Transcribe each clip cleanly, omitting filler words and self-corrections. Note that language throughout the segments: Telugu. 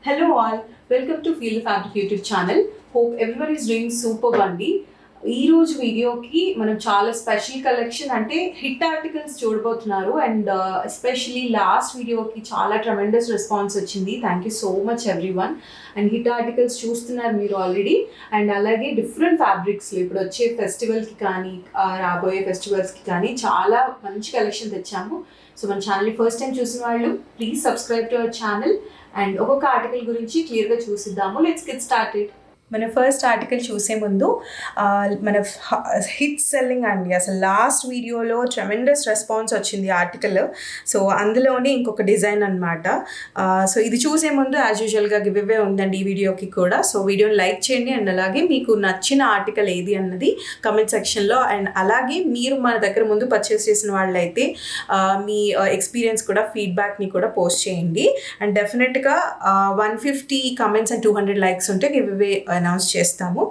Hello all, welcome to Feel the Fabric YouTube channel. Hope everyone is doing superb అండి. ఈ రోజు వీడియోకి మనం చాలా స్పెషల్ కలెక్షన్ అంటే హిట్ ఆర్టికల్స్ చూడబోతున్నారు అండ్ ఎస్పెషలీ లాస్ట్ వీడియోకి చాలా ట్రెమెండస్ రెస్పాన్స్ వచ్చింది. Thank you so much everyone. And hit articles చూస్తున్నారు మీరు ఆల్రెడీ. అండ్ అలాగే డిఫరెంట్ ఫ్యాబ్రిక్స్లో ఇప్పుడు వచ్చే ఫెస్టివల్కి కానీ రాబోయే ఫెస్టివల్స్కి కానీ చాలా మంచి కలెక్షన్ తెచ్చాము. సో మన ఛానల్ని ఫస్ట్ టైం చూసిన వాళ్ళు please subscribe to our channel and ఒక్కొక్క ఆర్టికల్ గురించి క్లియర్గా చూసిద్దాము. Let's get started. మన ఫస్ట్ ఆర్టికల్ చూసే ముందు మన హిట్ సెల్లింగ్ అండి, అసలు లాస్ట్ వీడియోలో ట్రెమెండస్ రెస్పాన్స్ వచ్చింది ఆర్టికల్. సో అందులోనే ఇంకొక డిజైన్ అనమాట. సో ఇది చూసే ముందు యాజ్ యూజువల్గా గివ్ అవే ఉందండి ఈ వీడియోకి కూడా. సో వీడియోని లైక్ చేయండి అండ్ అలాగే మీకు నచ్చిన ఆర్టికల్ ఏది అన్నది కమెంట్ సెక్షన్లో, అండ్ అలాగే మీరు మన దగ్గర ముందు పర్చేస్ చేసిన వాళ్ళైతే మీ ఎక్స్పీరియన్స్ కూడా ఫీడ్బ్యాక్ని కూడా పోస్ట్ చేయండి. అండ్ డెఫినెట్గా 150 కమెంట్స్ అండ్ 200 లైక్స్ ఉంటే గివ్ అవే అనౌన్స్ చేస్తాము.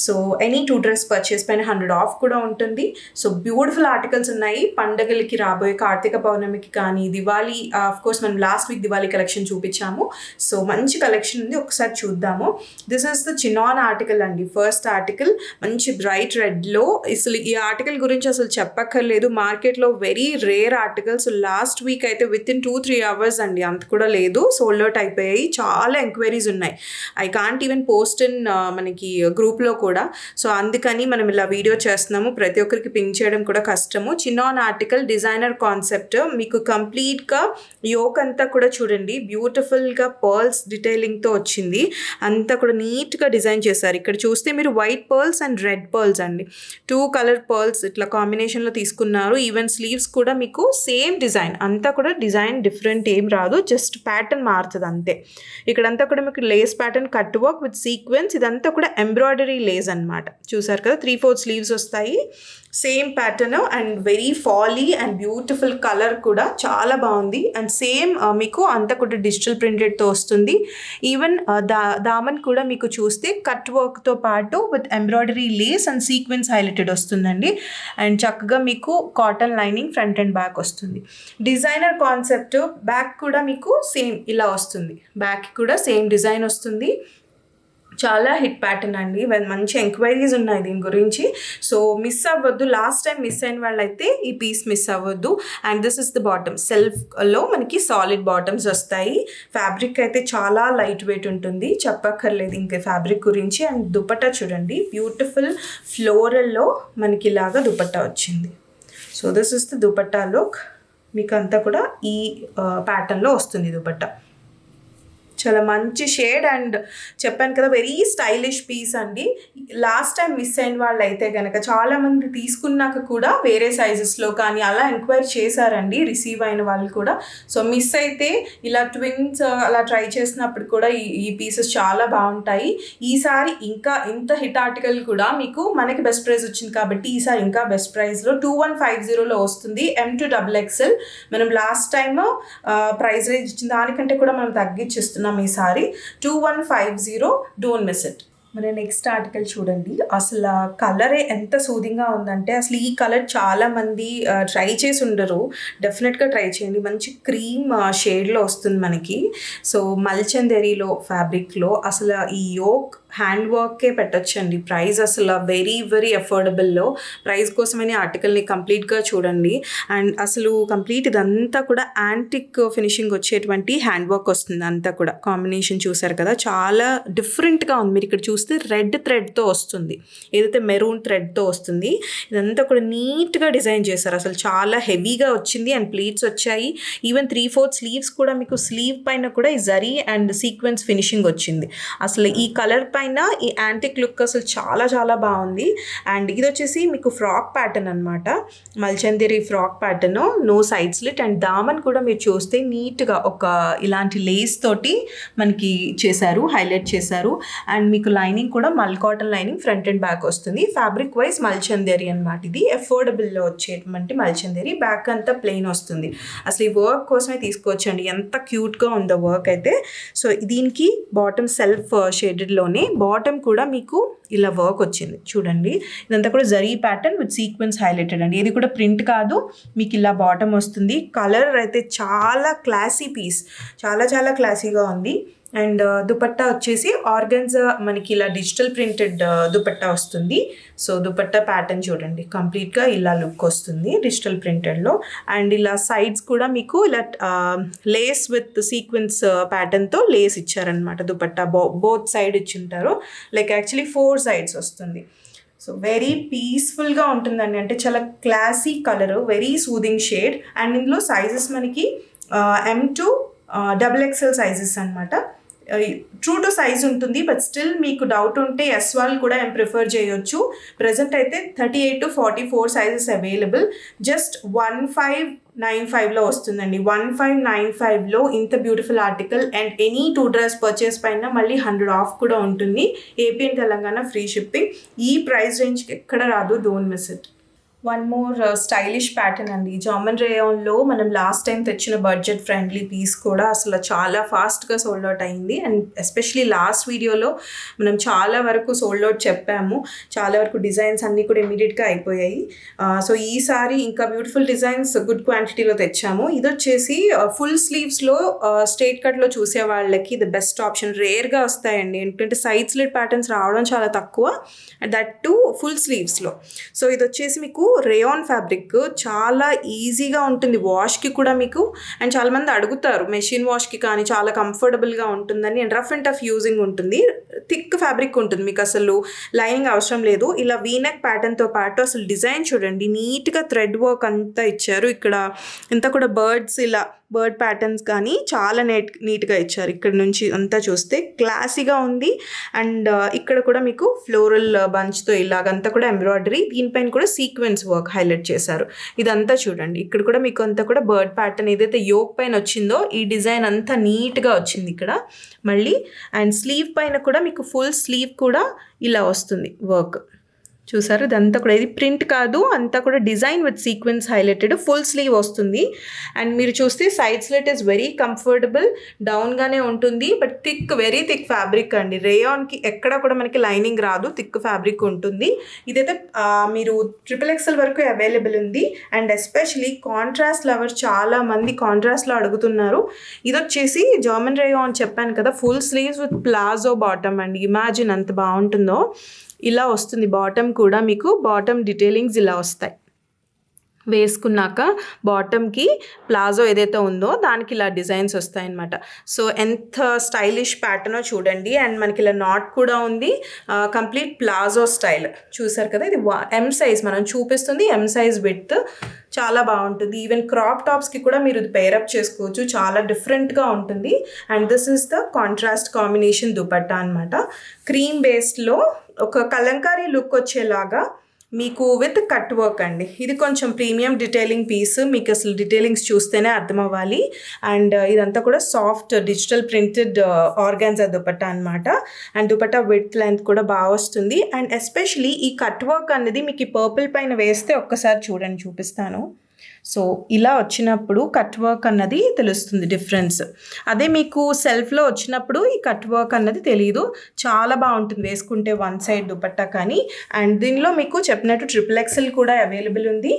సో ఎనీ 2 డ్రెస్ పర్చేస్ పైన 100 ఆఫ్ కూడా ఉంటుంది. సో బ్యూటిఫుల్ ఆర్టికల్స్ ఉన్నాయి. పండగలకి రాబోయే కార్తీక పౌర్ణమికి కానీ దివాళీ, కోర్స్ మనం లాస్ట్ వీక్ దివాళీ కలెక్షన్ చూపించాము. సో మంచి కలెక్షన్ ఉంది, ఒకసారి చూద్దాము. This is the chinon article అండి, ఫస్ట్ ఆర్టికల్. మంచి బ్రైట్ రెడ్లో. అసలు ఈ ఆర్టికల్ గురించి అసలు చెప్పక్కర్లేదు, మార్కెట్లో very rare articles. Last week అయితే విత్ ఇన్ 2-3 అవర్స్ అండి, అంత కూడా లేదు, సోల్డ్ అవుట్ అయిపోయాయి. చాలా ఎంక్వైరీస్ ఉన్నాయి. I can't even post in మనకి గ్రూప్లో కూడా. సో అందుకని మనం ఇలా వీడియో చేస్తున్నాము. ప్రతి ఒక్కరికి పింక్ చేయడం కూడా కష్టము. Chinon article, designer concept. మీకు కంప్లీట్గా యోక్ అంతా కూడా చూడండి, బ్యూటిఫుల్గా పర్ల్స్ డీటెయిలింగ్తో వచ్చింది. అంతా కూడా నీట్గా డిజైన్ చేశారు. ఇక్కడ చూస్తే మీరు white pearls and red pearls అండి, 2 కలర్ పర్ల్స్ ఇట్లా కాంబినేషన్లో తీసుకున్నారు. ఈవెన్ స్లీవ్స్ కూడా మీకు సేమ్ డిజైన్, అంతా కూడా డిజైన్ డిఫరెంట్ ఏం రాదు, జస్ట్ ప్యాటర్న్ మారుతుంది అంతే. ఇక్కడంతా కూడా మీకు Lay's pattern, cut work with sequence, ఇదంతా కూడా ఎంబ్రాయిడరీ లేస్ అనమాట. చూసారు కదా, 3/4 స్లీవ్స్ వస్తాయి, same pattern and very folly and beautiful colour కూడా చాలా బాగుంది. అండ్ సేమ్ మీకు అంతా కూడా డిజిటల్ ప్రింటెడ్తో వస్తుంది. ఈవెన్ దామన్ కూడా మీకు చూస్తే కట్ వర్క్తో పాటు with embroidery lace and sequence highlighted వస్తుందండి. అండ్ చక్కగా మీకు cotton lining front and back వస్తుంది. Designer concept. బ్యాక్ కూడా మీకు సేమ్ ఇలా వస్తుంది, బ్యాక్ కూడా సేమ్ డిజైన్ వస్తుంది. చాలా హిట్ ప్యాటర్న్ అండి, మంచి ఎంక్వైరీస్ ఉన్నాయి దీని గురించి. సో మిస్ అవ్వద్దు, లాస్ట్ టైం మిస్ అయిన వాళ్ళైతే ఈ పీస్ మిస్ అవ్వద్దు. And this is the bottom. సెల్ఫ్లో మనకి సాలిడ్ బాటమ్స్ వస్తాయి. ఫ్యాబ్రిక్ అయితే చాలా లైట్ వెయిట్ ఉంటుంది, చెప్పక్కర్లేదు ఇంకా ఫ్యాబ్రిక్ గురించి. అండ్ దుపట్టా చూడండి, బ్యూటిఫుల్ ఫ్లోరల్లో మనకి ఇలాగా దుపట్టా వచ్చింది. So this is the dupatta look. మీకు అంతా కూడా ఈ ప్యాటర్న్లో వస్తుంది దుపట్టా. చాలా మంచి షేడ్ అండ్ చెప్పాను కదా వెరీ స్టైలిష్ పీస్ అండి. లాస్ట్ టైం మిస్ అయిన వాళ్ళు అయితే కనుక చాలామంది తీసుకున్నాక కూడా వేరే సైజెస్లో కానీ అలా ఎంక్వైరీ చేశారండి, రిసీవ్ అయిన వాళ్ళు కూడా. సో మిస్ అయితే ఇలా ట్విన్స్ అలా ట్రై చేసినప్పుడు కూడా ఈ పీసెస్ చాలా బాగుంటాయి. ఈసారి ఇంకా ఇంత హిట్ ఆర్టికల్ కూడా మీకు మనకి బెస్ట్ ప్రైస్ వచ్చింది కాబట్టి ఈసారి ఇంకా బెస్ట్ ప్రైస్లో 2150లో వస్తుంది. M2XXL. మనం లాస్ట్ టైమ్ ప్రైస్ రేంజ్ ఇచ్చిన దానికంటే కూడా మనం తగ్గించిస్తున్నాం ఈసారి. 2150, డోంట్ మిస్ ఇట్. మన నెక్స్ట్ ఆర్టికల్ చూడండి, అసలు కలరే ఎంత సూదింగ్గా ఉందంటే, అసలు ఈ కలర్ చాలామంది ట్రై చేసి ఉండరు, డెఫినెట్గా ట్రై చేయండి. మంచి క్రీమ్ షేడ్లో వస్తుంది మనకి. సో మల్చందెరీలో ఫ్యాబ్రిక్లో అసలు ఈ యోక్ హ్యాండ్ వర్కే పెట్టచ్చండి. ప్రైస్ అసలు వెరీ వెరీ అఫోర్డబుల్లో. ప్రైస్ కోసమని ఆర్టికల్ని కంప్లీట్గా చూడండి. అండ్ అసలు కంప్లీట్ ఇదంతా కూడా యాంటిక్ ఫినిషింగ్ వచ్చేటువంటి హ్యాండ్ వర్క్ వస్తుంది. అంతా కూడా కాంబినేషన్ చూసారు కదా, చాలా డిఫరెంట్గా ఉంది. మీరు ఇక్కడ చూస్తే రెడ్ థ్రెడ్తో వస్తుంది, ఏదైతే మెరూన్ థ్రెడ్తో వస్తుంది. ఇదంతా కూడా నీట్గా డిజైన్ చేశారు. అసలు చాలా హెవీగా వచ్చింది అండ్ ప్లీట్స్ వచ్చాయి. ఈవెన్ 3/4 స్లీవ్స్ కూడా మీకు స్లీవ్ పైన కూడా ఈ జరీ అండ్ సీక్వెన్స్ ఫినిషింగ్ వచ్చింది. అసలు ఈ కలర్ పైన ఈ యాంటిక్ లుక్ అసలు చాలా చాలా బాగుంది. అండ్ ఇది వచ్చేసి మీకు ఫ్రాక్ ప్యాటర్న్ అనమాట, Mulchanderi frock pattern, no side slit. And దామన్ కూడా మీరు చూస్తే నీట్గా ఒక ఇలాంటి లేస్ తోటి మనకి చేశారు, హైలైట్ చేశారు. అండ్ మీకు లైనింగ్ కూడా మల్ cotton lining front and back వస్తుంది. ఫ్యాబ్రిక్ వైజ్ మల్చందేరి అనమాట. ఇది అఫోర్డబుల్లో వచ్చేటువంటి మల్చందేరి. బ్యాక్ అంతా ప్లెయిన్ వస్తుంది. అసలు ఈ వర్క్ కోసమే తీసుకోవచ్చండి, ఎంత క్యూట్గా ఉందో వర్క్ అయితే. సో దీనికి బాటమ్ సెల్ఫ్ షేడెడ్లోనే బాటమ్ కూడా మీకు ఇలా వర్క్ వచ్చింది చూడండి. ఇదంతా కూడా zari pattern with sequence highlighted అండి. ఇది కూడా ప్రింట్ కాదు, మీకు ఇలా బాటమ్ వస్తుంది. కలర్ అయితే చాలా క్లాసీ పీస్, చాలా చాలా క్లాసీగా ఉంది. అండ్ దుపట్టా వచ్చేసి ఆర్గన్జా మనకి ఇలా డిజిటల్ ప్రింటెడ్ దుపట్టా వస్తుంది. సో దుపట్టా ప్యాటర్న్ చూడండి, కంప్లీట్గా ఇలా లుక్ వస్తుంది డిజిటల్ ప్రింటెడ్లో. అండ్ ఇలా సైడ్స్ కూడా మీకు ఇలా లేస్ విత్ సీక్వెన్స్ ప్యాటర్న్తో లేస్ ఇచ్చారనమాట. దుపట్టా బోత్ సైడ్ ఇచ్చింటారు, లైక్ యాక్చువల్లీ 4 సైడ్స్ వస్తుంది. సో వెరీ పీస్ఫుల్గా ఉంటుందండి, అంటే చాలా classy colour, very soothing shade. And ఇందులో సైజెస్ మనకి M2 XXL సైజెస్ అనమాట. ట్రూ టు సైజ్ ఉంటుంది, బట్ స్టిల్ మీకు డౌట్ ఉంటే S వాళ్ళు కూడా ప్రిఫర్ చేయొచ్చు. ప్రజెంట్ అయితే 38 to 44 సైజెస్ అవైలబుల్. జస్ట్ 1595లో వస్తుందండి. 1595లో ఇంత beautiful article. And any 2 dress purchase పైన మళ్ళీ 100 ఆఫ్ కూడా ఉంటుంది. AP and Telangana free shipping. ఈ ప్రైస్ రేంజ్కి ఎక్కడ రాదు, don't miss it. One more stylish pattern అండి. జామన్ రేయాన్లో మనం లాస్ట్ టైం తెచ్చిన బడ్జెట్ ఫ్రెండ్లీ పీస్ కూడా అసలు చాలా ఫాస్ట్గా సోల్డ్ అవుట్ అయింది. అండ్ ఎస్పెషలీ లాస్ట్ వీడియోలో మనం చాలా వరకు సోల్డ్ అవుట్ చెప్పాము, చాలా వరకు డిజైన్స్ అన్నీ కూడా ఇమీడియట్గా అయిపోయాయి. సో ఈసారి ఇంకా బ్యూటిఫుల్ డిజైన్స్ గుడ్ క్వాంటిటీలో తెచ్చాము. ఇది వచ్చేసి ఫుల్ స్లీవ్స్లో స్ట్రైట్ కట్లో చూసే వాళ్ళకి ది బెస్ట్ ఆప్షన్. రేర్గా వస్తాయండి, ఎందుకంటే సైడ్ స్లిట్ ప్యాటర్న్స్ రావడం చాలా తక్కువ, దట్ టు ఫుల్ స్లీవ్స్లో. సో ఇది వచ్చేసి మీకు రేయాన్ ఫ్యాబ్రిక్, చాలా ఈజీగా ఉంటుంది వాష్కి కూడా మీకు. అండ్ చాలామంది అడుగుతారు మెషిన్ వాష్కి కానీ చాలా కంఫర్టబుల్గా ఉంటుందని. And rough and tough using ఉంటుంది, థిక్ ఫ్యాబ్రిక్ ఉంటుంది, మీకు అసలు లైనింగ్ అవసరం లేదు. ఇలా వీనెక్ ప్యాటర్న్తో పాటు అసలు డిజైన్ చూడండి, నీట్గా థ్రెడ్ వర్క్ అంతా ఇచ్చారు. ఇక్కడ ఇంత కూడా బర్డ్స్, ఇలా బర్డ్ ప్యాటర్న్స్ కానీ చాలా నీట్గా ఇచ్చారు. ఇక్కడ నుంచి అంతా చూస్తే క్లాసీగా ఉంది. అండ్ ఇక్కడ కూడా మీకు ఫ్లోరల్ బంచ్తో ఇలాగంతా కూడా ఎంబ్రాయిడరీ, దీనిపైన కూడా సీక్వెన్స్ వర్క్ హైలైట్ చేశారు. ఇదంతా చూడండి, ఇక్కడ కూడా మీకు అంతా కూడా బర్డ్ ప్యాటర్న్ ఏదైతే యోక్ పైన వచ్చిందో ఈ డిజైన్ అంతా నీట్గా వచ్చింది ఇక్కడ మళ్ళీ. అండ్ స్లీవ్ పైన కూడా మీకు ఫుల్ స్లీవ్ కూడా ఇలా వస్తుంది వర్క్, చూసారు. ఇదంతా కూడా ఇది ప్రింట్ కాదు, అంతా కూడా design with sequence highlighted full sleeve వస్తుంది. అండ్ మీరు చూస్తే side slit is very comfortable, డౌన్గానే ఉంటుంది, but thick, very thick fabric అండి. రేయాన్కి ఎక్కడ కూడా మనకి లైనింగ్ రాదు, థిక్ ఫ్యాబ్రిక్ ఉంటుంది. ఇదైతే మీరు XXL వరకు అవైలబుల్ ఉంది. అండ్ ఎస్పెషలీ కాంట్రాస్ట్ లవర్స్ చాలా మంది కాంట్రాస్ట్లో అడుగుతున్నారు. ఇది వచ్చేసి జామన్ రేయాన్ చెప్పాను కదా, full sleeves with palazzo bottom అండి. ఇమాజిన్ అంత బాగుంటుందో. ఇలా వస్తుంది బాటమ్ కూడా, మీకు బాటమ్ డీటెయిలింగ్స్ ఇలా వస్తాయి. వేసుకున్నాక బాటమ్కి ప్లాజో ఏదైతే ఉందో దానికి ఇలా డిజైన్స్ వస్తాయన్నమాట. సో ఎంత స్టైలిష్ ప్యాటర్నో చూడండి. అండ్ మనకి ఇలా నాట్ కూడా ఉంది, కంప్లీట్ ప్లాజో స్టైల్. చూసారు కదా, ఇది M సైజ్ మనం చూపిస్తుంది, M సైజ్ విడ్త్, చాలా బాగుంటుంది. ఈవెన్ క్రాప్ టాప్స్కి కూడా మీరు ఇది పేరప్ చేసుకోవచ్చు, చాలా డిఫరెంట్గా ఉంటుంది. And this is the contrast combination dupatta అనమాట. క్రీమ్ బేస్డ్లో ఒక కలంకారీ లుక్ వచ్చేలాగా మీకు విత్ కట్ వర్క్ అండి. ఇది కొంచెం ప్రీమియం డీటెయిలింగ్ పీస్, మీకు అసలు డీటెయిలింగ్స్ చూస్తేనే అర్థం అవ్వాలి. అండ్ ఇదంతా కూడా soft digital printed organza dupatta అనమాట. అండ్ దుపట్టా విడ్త్ లెంత్ కూడా బాగా వస్తుంది. అండ్ ఎస్పెషలీ ఈ కట్ వర్క్ అనేది మీకు ఈ పర్పుల్ పైన వేస్తే ఒక్కసారి చూడండి, చూపిస్తాను. సో ఇలా వచ్చినప్పుడు కట్ వర్క్ అన్నది తెలుస్తుంది డిఫరెన్స్. అదే మీకు సెల్ఫ్లో వచ్చినప్పుడు ఈ కట్ వర్క్ అన్నది తెలియదు. చాలా బాగుంటుంది వేసుకుంటే వన్ సైడ్ దుపట్టా కానీ. అండ్ దీనిలో మీకు చెప్పినట్టు XXL కూడా అవైలబుల్ ఉంది,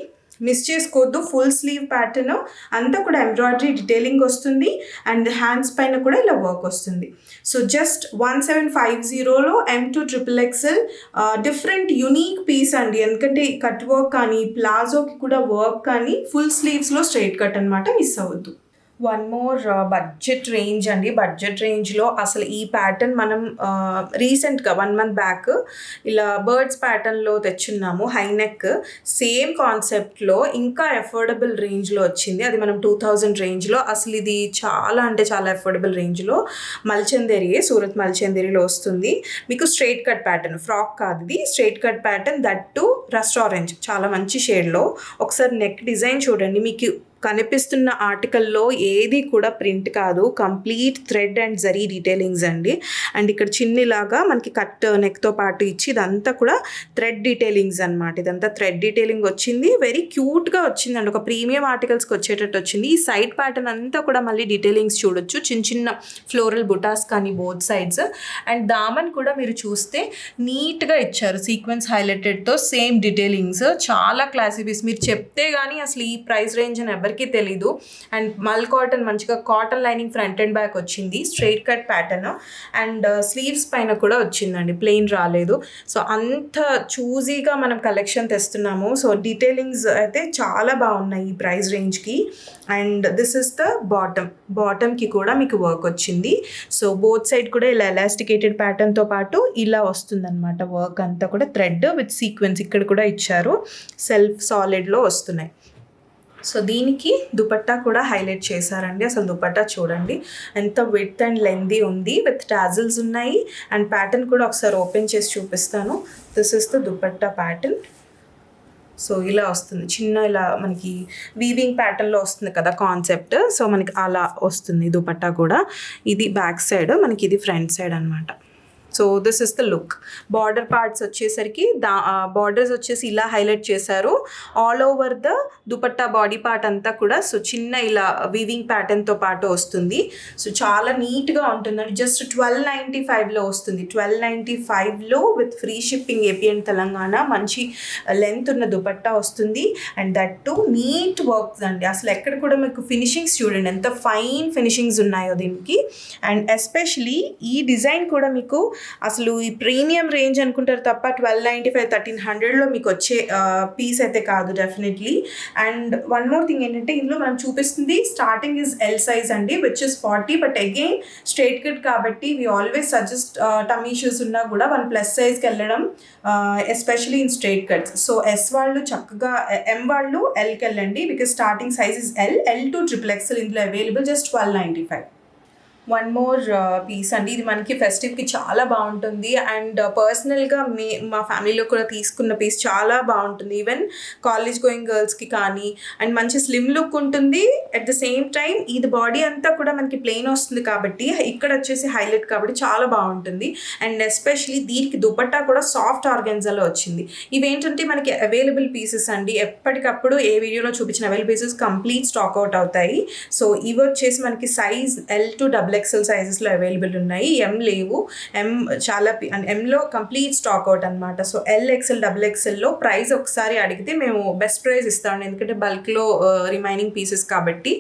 మిస్ చేసుకోవద్దు. ఫుల్ స్లీవ్ ప్యాటర్న్ అంతా కూడా ఎంబ్రాయిడరీ డీటెయిలింగ్ వస్తుంది. అండ్ హ్యాండ్స్ పైన కూడా ఇలా వర్క్ వస్తుంది. సో జస్ట్ 1750లో M2 XXL different unique piece అండి. ఎందుకంటే కట్ వర్క్ కానీ ప్లాజోకి కూడా వర్క్ కానీ ఫుల్ స్లీవ్స్లో స్ట్రైట్ కట్ అనమాట, మిస్ అవ్వద్దు. వన్ మోర్ బడ్జెట్ రేంజ్ అండి. బడ్జెట్ రేంజ్లో అసలు ఈ ప్యాటర్న్ మనం రీసెంట్గా 1 month బ్యాక్ ఇలా బర్డ్స్ ప్యాటర్న్లో తెచ్చున్నాము, హైనెక్. సేమ్ కాన్సెప్ట్లో ఇంకా అఫోర్డబుల్ రేంజ్లో వచ్చింది, అది మనం 2000 రేంజ్లో. అసలు ఇది చాలా అంటే చాలా అఫోర్డబుల్ రేంజ్లో మల్చందేరి, సూరత్ మల్చందేరిలో వస్తుంది. మీకు స్ట్రైట్ కట్ ప్యాటర్న్, ఫ్రాక్ కాదు ఇది, straight cut pattern, that to rust orange, చాలా మంచి షేడ్లో. ఒకసారి నెక్ డిజైన్ చూడండి, మీకు కనిపిస్తున్న ఆర్టికల్లో ఏది కూడా ప్రింట్ కాదు, complete thread and zari detailings అండి. అండ్ ఇక్కడ చిన్నిలాగా మనకి కట్ నెక్తో పాటు ఇచ్చి ఇదంతా కూడా థ్రెడ్ డీటెయిలింగ్స్ అనమాట. ఇదంతా థ్రెడ్ డీటెయిలింగ్ వచ్చింది, వెరీ క్యూట్గా వచ్చిందండి, ఒక ప్రీమియం ఆర్టికల్స్కి వచ్చేటట్టు వచ్చింది. ఈ సైడ్ ప్యాటర్న్ అంతా కూడా మళ్ళీ డీటెయిలింగ్స్ చూడొచ్చు, చిన్న చిన్న ఫ్లోరల్ బుటాస్ కానీ బోత్ సైడ్స్. అండ్ దామన్ కూడా మీరు చూస్తే నీట్గా ఇచ్చారు, సీక్వెన్స్ హైలైటెడ్తో సేమ్ డీటెయిలింగ్స్, చాలా క్లాసీ పీస్. మీరు చెప్తే కానీ అసలు ఈ ప్రైస్ రేంజ్ అని ఎవరికి ఎవరికీ తెలీదు. అండ్ మల్ కాటన్ మంచిగా cotton lining front and back వచ్చింది, straight cut pattern. And sleeves పైన కూడా వచ్చిందండి, ప్లెయిన్ రాలేదు. సో అంత చూజీగా మనం కలెక్షన్ తెస్తున్నాము. సో డీటెయిలింగ్స్ అయితే చాలా బాగున్నాయి ఈ ప్రైస్ రేంజ్కి. అండ్ దిస్ ఇస్ ద బాటమ్కి కూడా మీకు వర్క్ వచ్చింది. సో బోత్ సైడ్ కూడా ఇలా ఎలాస్టికేటెడ్ ప్యాటర్న్తో పాటు ఇలా వస్తుందన్నమాట వర్క్ అంతా కూడా, థ్రెడ్ విత్ సీక్వెన్స్ ఇక్కడ కూడా ఇచ్చారు, సెల్ఫ్ సాలిడ్లో వస్తున్నాయి. సో దీనికి దుపట్టా కూడా హైలైట్ చేశారండి. అసలు దుపట్టా చూడండి ఎంత విడ్త్ అండ్ లెంతీ ఉంది, విత్ టాజిల్స్ ఉన్నాయి. అండ్ ప్యాటర్న్ కూడా ఒకసారి ఓపెన్ చేసి చూపిస్తాను. This is the dupatta pattern. So ఇలా వస్తుంది, చిన్న ఇలా మనకి వీవింగ్ ప్యాటర్న్లో వస్తుంది కదా కాన్సెప్ట్. సో మనకి అలా వస్తుంది దుపట్టా కూడా. ఇది బ్యాక్ సైడ్, మనకి ఇది ఫ్రంట్ సైడ్ అనమాట. So this is the look. Border parts వచ్చేసరికి బార్డర్స్ వచ్చేసి ఇలా హైలైట్ చేశారు all over the dupatta body part అంతా కూడా. సో చిన్న ఇలా వీవింగ్ ప్యాటర్న్తో పాటు వస్తుంది. సో చాలా నీట్గా ఉంటుందండి. జస్ట్ 1295లో వస్తుంది, 1295లో with free shipping AP and Telangana. మంచి లెంత్ ఉన్న దుపట్టా వస్తుంది. And that to neat works అండి. అసలు ఎక్కడ కూడా మీకు ఫినిషింగ్స్ చూడండి ఎంత ఫైన్ ఫినిషింగ్స్ ఉన్నాయో దీనికి. అండ్ ఎస్పెషలీ ఈ డిజైన్ కూడా మీకు అసలు ఈ ప్రీమియం రేంజ్ అనుకుంటారు తప్ప 1295 1300లో మీకు వచ్చే పీస్ అయితే కాదు definitely. And one more thing ఏంటంటే ఇందులో మనం చూపిస్తుంది స్టార్టింగ్ ఇస్ ఎల్ సైజ్ అండి, which is 40. But again straight cut కాబట్టి we always suggest tummy issues ఉన్నా కూడా 1+ సైజ్కి వెళ్ళడం, especially in straight cuts. So S వాళ్ళు చక్కగా, ఎం వాళ్ళు ఎల్కి వెళ్ళండి, because starting size is L to XXL ఇందులో available, just 1295. One more piece అండి, ఇది మనకి ఫెస్టివ్కి చాలా బాగుంటుంది. అండ్ పర్సనల్గా మా ఫ్యామిలీలో కూడా తీసుకున్న పీస్ చాలా బాగుంటుంది, ఈవెన్ కాలేజ్ గోయింగ్ గర్ల్స్కి కానీ. అండ్ మంచి స్లిమ్ లుక్ ఉంటుంది, అట్ ద సేమ్ టైం ఇది బాడీ అంతా కూడా మనకి ప్లెయిన్ వస్తుంది కాబట్టి ఇక్కడ వచ్చేసి హైలైట్ కాబట్టి చాలా బాగుంటుంది. అండ్ ఎస్పెషలీ దీనికి దుపట్టా కూడా సాఫ్ట్ ఆర్గాన్జాలో వచ్చింది. ఇవేంటంటే మనకి అవైలబుల్ పీసెస్ అండి, ఎప్పటికప్పుడు ఏ వీడియోలో చూపించిన available pieces complete stock out అవుతాయి. సో ఇవి వచ్చేసి మనకి సైజ్ L to XXL సైజెస్లో అవైలబుల్ ఉన్నాయి, ఎం లేవు. ఎం చాలా ఎంలో కంప్లీట్ స్టాక్ అవుట్ అనమాట. సో LXL XXLలో ప్రైస్ ఒకసారి అడిగితే మేము బెస్ట్ ప్రైస్ ఇస్తామండి, ఎందుకంటే బల్క్లో రిమైనింగ్ పీసెస్ కాబట్టి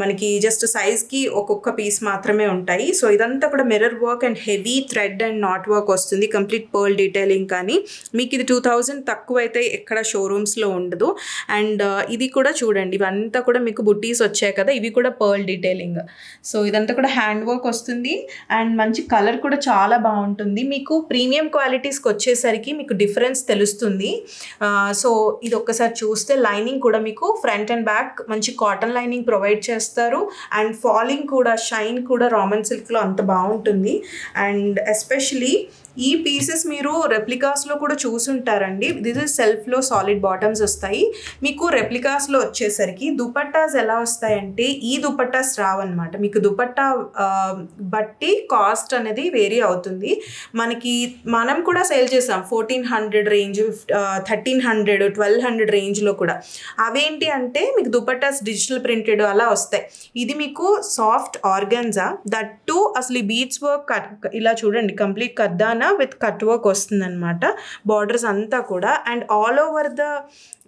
మనకి జస్ట్ సైజ్కి ఒక్కొక్క పీస్ మాత్రమే ఉంటాయి. సో ఇదంతా కూడా mirror work and heavy thread and not work వస్తుంది, కంప్లీట్ పర్ల్ డీటెయిలింగ్. కానీ మీకు ఇది 2000 తక్కువ అయితే ఎక్కడ షోరూమ్స్లో ఉండదు. అండ్ ఇది కూడా చూడండి, ఇవంతా కూడా మీకు బుట్టీస్ వచ్చాయి కదా, ఇవి కూడా పర్ల్ డీటెయిలింగ్. సో ఇదంతా కూడా హ్యాండ్ వర్క్ వస్తుంది. అండ్ మంచి కలర్ కూడా చాలా బాగుంటుంది. మీకు ప్రీమియం క్వాలిటీస్కి వచ్చేసరికి మీకు డిఫరెన్స్ తెలుస్తుంది. సో ఇది ఒక్కసారి చూస్తే లైనింగ్ కూడా మీకు ఫ్రంట్ అండ్ బ్యాక్ మంచి కాటన్ లైనింగ్ ప్రొవైడ్ చేస్తారు. అండ్ ఫాలింగ్ కూడా, షైన్ కూడా రామన్ సిల్క్లో అంత బాగుంటుంది. అండ్ ఎస్పెషలీ ఈ పీసెస్ మీరు రెప్లికాస్లో కూడా చూసుంటారండి. దిస్ ఇస్ సెల్ఫ్లో సాలిడ్ బాటమ్స్ వస్తాయి. మీకు రెప్లికాస్లో వచ్చేసరికి దుపట్టాస్ ఎలా వస్తాయంటే ఈ దుపట్టాస్ రావన్నమాట. మీకు దుపట్టా బట్టి కాస్ట్ అనేది వేరీ అవుతుంది. మనం కూడా సేల్ చేసాం 1400 రేంజ్, 1300, 1200 రేంజ్లో కూడా. అవేంటి అంటే మీకు దుపట్టాస్ డిజిటల్ ప్రింటెడ్ అలా వస్తాయి. ఇది మీకు సాఫ్ట్ ఆర్గాన్జా, దట్ టు అసలు ఈ బీడ్స్ వర్క్ ఇలా చూడండి, కంప్లీట్ కద్దానా విత్ కట్ వర్క్ వస్తుంది అనమాట, బార్డర్స్ అంతా కూడా. And all over the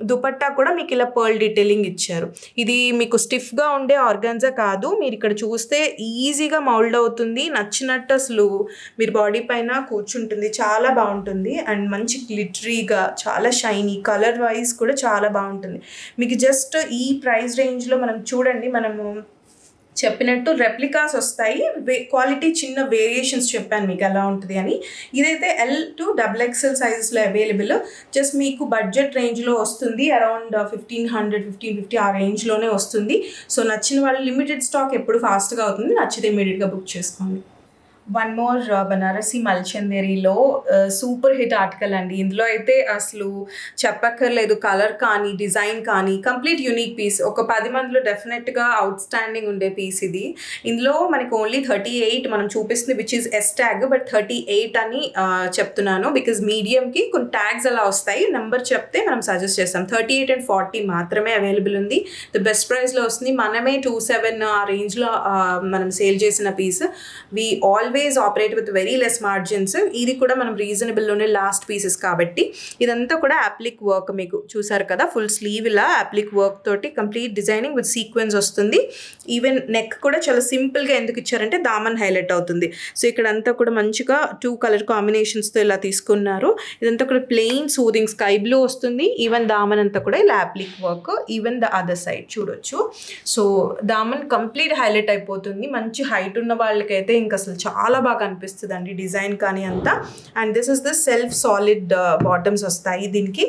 dupatta కూడా మీకు ఇలా పర్ల్ డీటెయిలింగ్ ఇచ్చారు. ఇది మీకు స్టిఫ్గా ఉండే ఆర్గాన్జా కాదు, మీరు ఇక్కడ చూస్తే ఈజీగా మౌల్డ్ అవుతుంది, నచ్చినట్టు అసలు మీరు బాడీ పైన కూర్చుంటుంది, చాలా బాగుంటుంది. అండ్ మంచి గ్లిటరీగా, చాలా షైనీ, కలర్ వైజ్ కూడా చాలా బాగుంటుంది. మీకు జస్ట్ ఈ ప్రైస్ రేంజ్లో మనం చూడండి, మనము చెప్పినట్టు రెప్లికాస్ వస్తాయి, క్వాలిటీ చిన్న వేరియేషన్స్ చెప్పాను మీకు ఎలా ఉంటుంది అని. ఇదైతే L to XXL సైజెస్లో అవైలబుల్. జస్ట్ మీకు బడ్జెట్ రేంజ్లో వస్తుంది, అరౌండ్ 1500, 1550 ఆ రేంజ్లోనే వస్తుంది. సో నచ్చిన వాళ్ళు, లిమిటెడ్ స్టాక్ ఎప్పుడు ఫాస్ట్గా అవుతుంది, నచ్చితే ఇమీడియట్గా బుక్ చేసుకోండి. వన్ మోర్ బనారసి మల్చందేరిలో సూపర్ హిట్ ఆర్టికల్ అండి. ఇందులో అయితే అసలు చెప్పక్కర్లేదు, కలర్ కానీ డిజైన్ కానీ కంప్లీట్ యూనిక్ పీస్. ఒక 10 మందిలో డెఫినెట్గా అవుట్ స్టాండింగ్ ఉండే పీస్ ఇది. ఇందులో మనకి ఓన్లీ 38 మనం చూపిస్తుంది, which is S tag, but 38 అని చెప్తున్నాను బికాజ్ మీడియంకి కొన్ని ట్యాగ్స్ అలా వస్తాయి, నెంబర్ చెప్తే మనం సజెస్ట్ చేస్తాం. 38 and 40 మాత్రమే అవైలబుల్ ఉంది. ద బెస్ట్ ప్రైస్లో వస్తుంది. మనమే 27 ఆ రేంజ్లో మనం సేల్ చేసిన piece. We always always operate with very less margins. ఇది కూడా మనం రీజనబుల్లోనే లాస్ట్ పీసెస్ కాబట్టి ఇదంతా కూడా అప్లిక్ వర్క్ మీకు చూసారు కదా, ఫుల్ స్లీవ్ ఇలా అప్లిక్ వర్క్ తోటి కంప్లీట్ డిజైనింగ్ విత్ సీక్వెన్స్ వస్తుంది. ఈవెన్ నెక్ కూడా చాలా సింపుల్గా ఎందుకు ఇచ్చారంటే దామన్ హైలైట్ అవుతుంది. సో ఇక్కడ అంతా కూడా మంచిగా 2 కలర్ కాంబినేషన్స్తో ఇలా తీసుకున్నారు. ఇదంతా కూడా ప్లెయిన్ సూదింగ్ స్కై బ్లూ వస్తుంది. ఈవెన్ దామన్ అంతా కూడా ఇలా అప్లిక్ work, even the other side చూడొచ్చు. సో దామన్ కంప్లీట్ హైలైట్ అయిపోతుంది. మంచి హైట్ ఉన్న వాళ్ళకైతే ఇంకా అసలు చాలా బాగా అనిపిస్తుంది అండి డిజైన్ కానీ అంతా. And this is the self solid bottoms వస్తాయి దీనికి.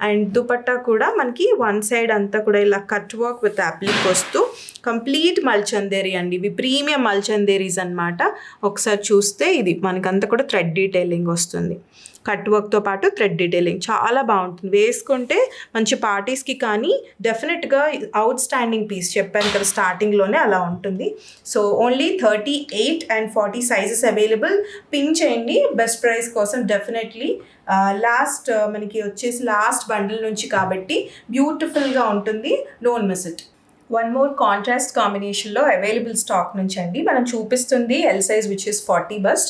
అండ్ దుపట్టా కూడా మనకి వన్ సైడ్ అంతా కూడా ఇలా కట్ వర్క్ విత్ అప్లిక్ వస్తూ కంప్లీట్ మల్చందేరి అండి. ఇవి ప్రీమియం మల్చందేరీస్ అనమాట. ఒకసారి చూస్తే ఇది మనకంతా కూడా థ్రెడ్ డీటెయిలింగ్ వస్తుంది. కట్ వర్క్తో పాటు థ్రెడ్ డీటెయిలింగ్ చాలా బాగుంటుంది. వేసుకుంటే మంచి పార్టీస్కి కానీ డెఫినెట్గా అవుట్ స్టాండింగ్ పీస్, చెప్పాను కదా స్టార్టింగ్లోనే అలా ఉంటుంది. So only 38 and 40 sizes available. Pin చేయండి బెస్ట్ ప్రైస్ కోసం డెఫినెట్లీ. మనకి వచ్చేసి లాస్ట్ బండిల్ నుంచి కాబట్టి బ్యూటిఫుల్గా ఉంటుంది. Don't miss it. One more contrast కాంబినేషన్లో అవైలబుల్ స్టాక్ నుంచి అండి మనం చూపిస్తుంది L size which is 40 bust.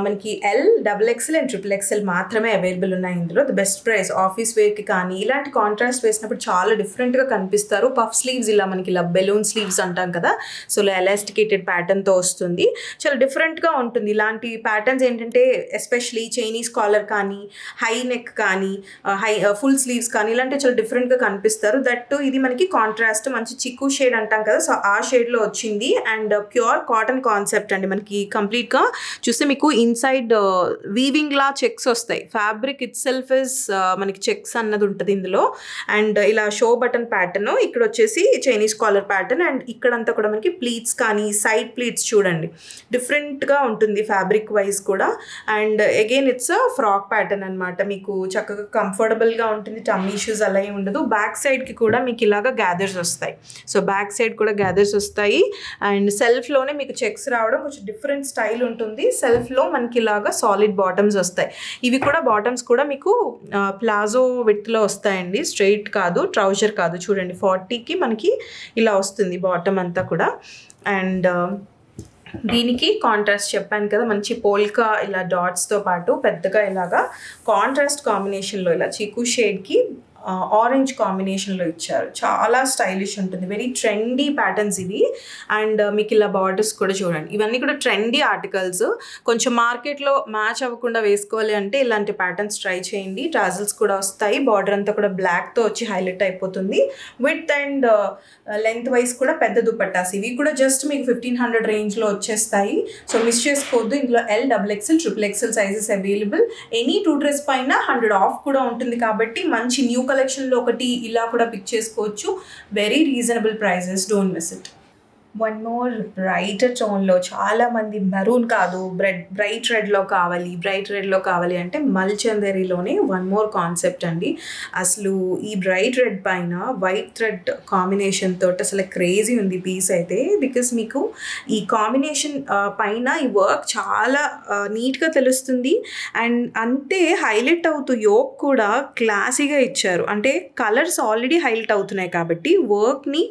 మనకి ఎల్, XXL అండ్ XXL మాత్రమే అవైలబుల్ ఉన్నాయి ఇందులో. The best price. ఆఫీస్ వేర్కి కానీ ఇలాంటి కాంట్రాస్ట్ వేసినప్పుడు చాలా డిఫరెంట్గా కనిపిస్తారు. పఫ్ స్లీవ్స్ ఇలా మనకి ఇలా బెలూన్ స్లీవ్స్ అంటాం కదా, సో ఇలా ఎలాస్టికేటెడ్ ప్యాటర్న్తో వస్తుంది. చాలా డిఫరెంట్గా ఉంటుంది. ఇలాంటి ప్యాటర్న్స్ ఏంటంటే ఎస్పెషలీ చైనీస్ కాలర్ కానీ, హై నెక్ కానీ, ఫుల్ స్లీవ్స్ కానీ ఇలాంటివి చాలా డిఫరెంట్గా కనిపిస్తారు. దట్టు ఇది మనకి కాంట్రాస్ట్ మంచి చిక్కు షేడ్ అంటాం కదా, సో ఆ షేడ్లో వచ్చింది. అండ్ ప్యూర్ కాటన్ కాన్సెప్ట్ అండి. మనకి కంప్లీట్గా చూస్తే మీకు ఇన్సైడ్ వీవింగ్ లా చెక్స్ వస్తాయి. ఫ్యాబ్రిక్ ఇట్ సెల్ఫ్ ఇస్ మనకి చెక్స్ అన్నది ఉంటుంది ఇందులో. అండ్ ఇలా షో బటన్ ప్యాటర్న్, ఇక్కడ వచ్చేసి చైనీస్ కాలర్ ప్యాటర్న్. అండ్ ఇక్కడంతా కూడా మనకి ప్లీట్స్ కానీ సైడ్ ప్లీట్స్ చూడండి డిఫరెంట్గా ఉంటుంది ఫ్యాబ్రిక్ వైజ్ కూడా. And again it's frock pattern అనమాట. మీకు చక్కగా కంఫర్టబుల్గా ఉంటుంది. టమ్మీ ఇష్యూస్ అలా ఏమి ఉండదు. బ్యాక్ సైడ్కి కూడా మీకు ఇలాగా గ్యాదర్స్ వస్తాయి. సో బ్యాక్ సైడ్ కూడా గ్యాదర్స్ వస్తాయి. అండ్ సెల్ఫ్లోనే మీకు చెక్స్ రావడం కొంచెం డిఫరెంట్ స్టైల్ ఉంటుంది. సెల్ఫ్లో మనకి ఇలాగా సాలిడ్ బాటమ్స్ వస్తాయి. ఇవి కూడా బాటమ్స్ కూడా మీకు ప్లాజో విత్లో వస్తాయండి, స్ట్రైట్ కాదు, ట్రౌజర్ కాదు. చూడండి 40కి మనకి ఇలా వస్తుంది బాటమ్ అంతా కూడా. అండ్ దీనికి కాంట్రాస్ట్ చెప్పాను కదా, మంచి పోల్కా ఇలా డాట్స్తో పాటు పెద్దగా ఇలాగా కాంట్రాస్ట్ కాంబినేషన్లో ఇలా చీకు షేడ్కి ఆరెంజ్ కాంబినేషన్లో ఇచ్చారు. చాలా స్టైలిష్ ఉంటుంది. వెరీ ట్రెండీ ప్యాటర్న్స్ ఇవి. అండ్ మీకు ఇలా బార్డర్స్ కూడా చూడండి. ఇవన్నీ కూడా ట్రెండీ ఆర్టికల్స్. కొంచెం మార్కెట్లో మ్యాచ్ అవ్వకుండా వేసుకోవాలి అంటే ఇలాంటి ప్యాటర్న్స్ ట్రై చేయండి. ట్రాజల్స్ కూడా వస్తాయి. బార్డర్ అంతా కూడా బ్లాక్తో వచ్చి హైలైట్ అయిపోతుంది. విత్ అండ్ లెంత్ వైజ్ కూడా పెద్ద దుపట్టాస్. ఇవి కూడా జస్ట్ మీకు 1500 రేంజ్లో వచ్చేస్తాయి. సో మిస్ చేసుకోవద్దు. ఇందులో L, XXL, XXL sizes available. Any 2 dress పైన 100 ఆఫ్ కూడా ఉంటుంది కాబట్టి మంచి న్యూ కలెక్షన్లో ఒకటి ఇలా కూడా పిక్ చేసుకోవచ్చు. Very reasonable prices. Don't miss it. One more brighter టోన్లో, చాలామంది మెరూన్ కాదు బ్రైట్ రెడ్లో కావాలి అంటే మల్చందరిలోనే వన్ మోర్ కాన్సెప్ట్ అండి. అసలు ఈ బ్రైట్ రెడ్ పైన వైట్ థ్రెడ్ కాంబినేషన్ తోటి అసలు క్రేజీ ఉంది పీస్ అయితే. బికాస్ మీకు ఈ కాంబినేషన్ పైన ఈ వర్క్ చాలా నీట్గా తెలుస్తుంది. అండ్ అంతే హైలైట్ అవుతూ యోక్ కూడా క్లాసీగా ఇచ్చారు. అంటే కలర్స్ ఆల్రెడీ హైలైట్ అవుతున్నాయి కాబట్టి వర్క్ని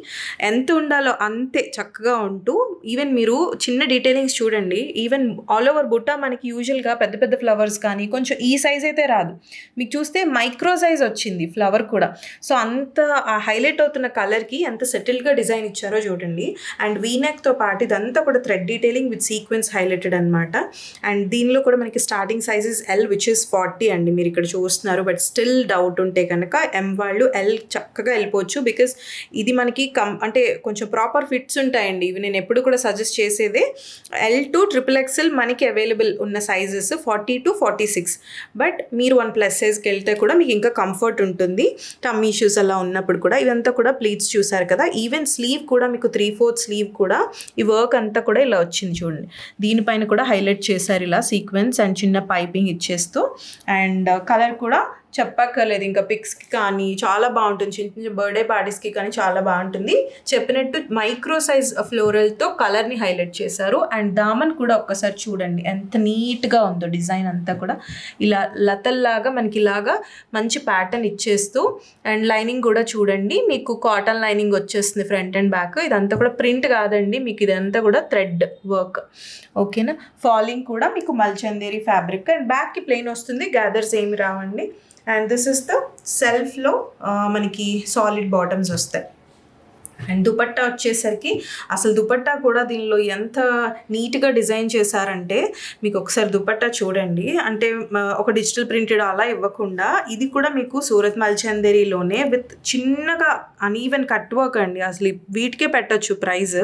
ఎంత ఉండాలో అంతే చక్కగా ఉంటూ, ఈవెన్ మీరు చిన్న డీటెయిలింగ్స్ చూడండి. ఈవెన్ ఆల్ ఓవర్ బుట్ట మనకి యూజువల్గా పెద్ద పెద్ద ఫ్లవర్స్ కానీ కొంచెం ఈ సైజ్ అయితే రాదు. మీకు చూస్తే మైక్రో సైజ్ వచ్చింది ఫ్లవర్ కూడా. సో అంత హైలైట్ అవుతున్న కలర్కి ఎంత సెటిల్గా డిజైన్ ఇచ్చారో చూడండి. అండ్ వీనెక్తో పాటు ఇదంతా కూడా thread detailing with sequence highlighted అనమాట. అండ్ దీనిలో కూడా మనకి starting sizes L which is 40 అండి. మీరు ఇక్కడ చూస్తున్నారు. బట్ స్టిల్ డౌట్ ఉంటే కనుక M వాళ్ళు L చక్కగా వెళ్ళిపోవచ్చు. బికాస్ ఇది మనకి అంటే కొంచెం ప్రాపర్ ఫిట్స్ ఉంటాయండి. ఇవి నేను ఎప్పుడు కూడా సజెస్ట్ చేసేదే. L to XXL మనకి అవైలబుల్ ఉన్న సైజెస్ 40 to 46. బట్ మీరు 1+ సైజ్కి వెళ్తే కూడా మీకు ఇంకా కంఫర్ట్ ఉంటుంది. టమ్మీ ఇష్యూస్ అలా ఉన్నప్పుడు కూడా. ఇదంతా కూడా ప్లీట్స్ చూసారు కదా. ఈవెన్ స్లీవ్ కూడా మీకు 3/4 స్లీవ్ కూడా ఈ వర్క్ అంతా కూడా ఇలా వచ్చింది చూడండి. దీనిపైన కూడా హైలైట్ చేశారు ఇలా సీక్వెన్స్ అండ్ చిన్న పైపింగ్ ఇచ్చేస్తూ. అండ్ కలర్ కూడా చెప్పక్కర్లేదు, ఇంకా పిక్స్కి కానీ చాలా బాగుంటుంది, చిన్న చిన్న బర్త్డే పార్టీస్కి కానీ చాలా బాగుంటుంది. చెప్పినట్టు మైక్రో సైజ్ ఫ్లోరల్తో కలర్ని హైలైట్ చేశారు. అండ్ దామన్ కూడా ఒక్కసారి చూడండి ఎంత నీట్గా ఉందో, డిజైన్ అంతా కూడా ఇలా లతల్లాగా మనకి ఇలాగా మంచి ప్యాటర్న్ ఇచ్చేస్తూ, అండ్ లైనింగ్ కూడా చూడండి మీకు కాటన్ లైనింగ్ వచ్చేస్తుంది ఫ్రంట్ అండ్ బ్యాక్. ఇదంతా కూడా ప్రింట్ కాదండి, మీకు ఇదంతా కూడా థ్రెడ్ వర్క్. ఓకేనా, ఫాలింగ్ కూడా మీకు మల్చందేరి ఫ్యాబ్రిక్ అండ్ బ్యాక్కి ప్లెయిన్ వస్తుంది, గ్యాదర్స్ ఏమి రావండి. అండ్ దిస్ ఇస్ ద సెల్ఫ్లో మనకి సాలిడ్ బాటమ్స్ వస్తాయి. అండ్ దుపట్టా వచ్చేసరికి అసలు దుపట్టా కూడా దీనిలో ఎంత నీట్గా డిజైన్ చేశారంటే మీకు ఒకసారి దుపట్టా చూడండి. అంటే ఒక డిజిటల్ ప్రింటెడ్ అలా ఇవ్వకుండా ఇది కూడా మీకు సూరత్ మల్చందేరిలోనే విత్ చిన్నగా అనీవెన్ కట్ వర్క్ అండి. అసలు వీటికే పెట్టచ్చు ప్రైజ్.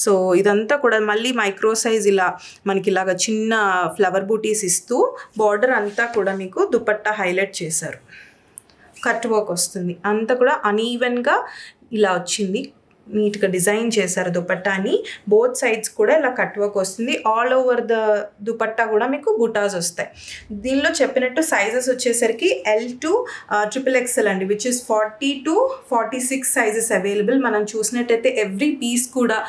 సో ఇదంతా కూడా మళ్ళీ మైక్రో సైజ్ ఇలా మనకి ఇలాగ చిన్న ఫ్లవర్ బూటీస్ ఇస్తూ బార్డర్ అంతా కూడా మీకు దుపట్టా హైలైట్ చేశారు. కట్ వర్క్ వస్తుంది, అంతా కూడా అనీవెన్గా ఇలా వచ్చింది, నీట్గా డిజైన్ చేశారు దుపట్టాని. బోత్ సైడ్స్ కూడా ఇలా కట్ వర్క్ వస్తుంది. ఆల్ ఓవర్ ద దుపట్టా కూడా మీకు బుటాస్ వస్తాయి. దీనిలో చెప్పినట్టు సైజెస్ వచ్చేసరికి L to XXL అండి, which is 40 to 46 sizes available. మనం చూసినట్టయితే ఎవ్రీ పీస్ కూడా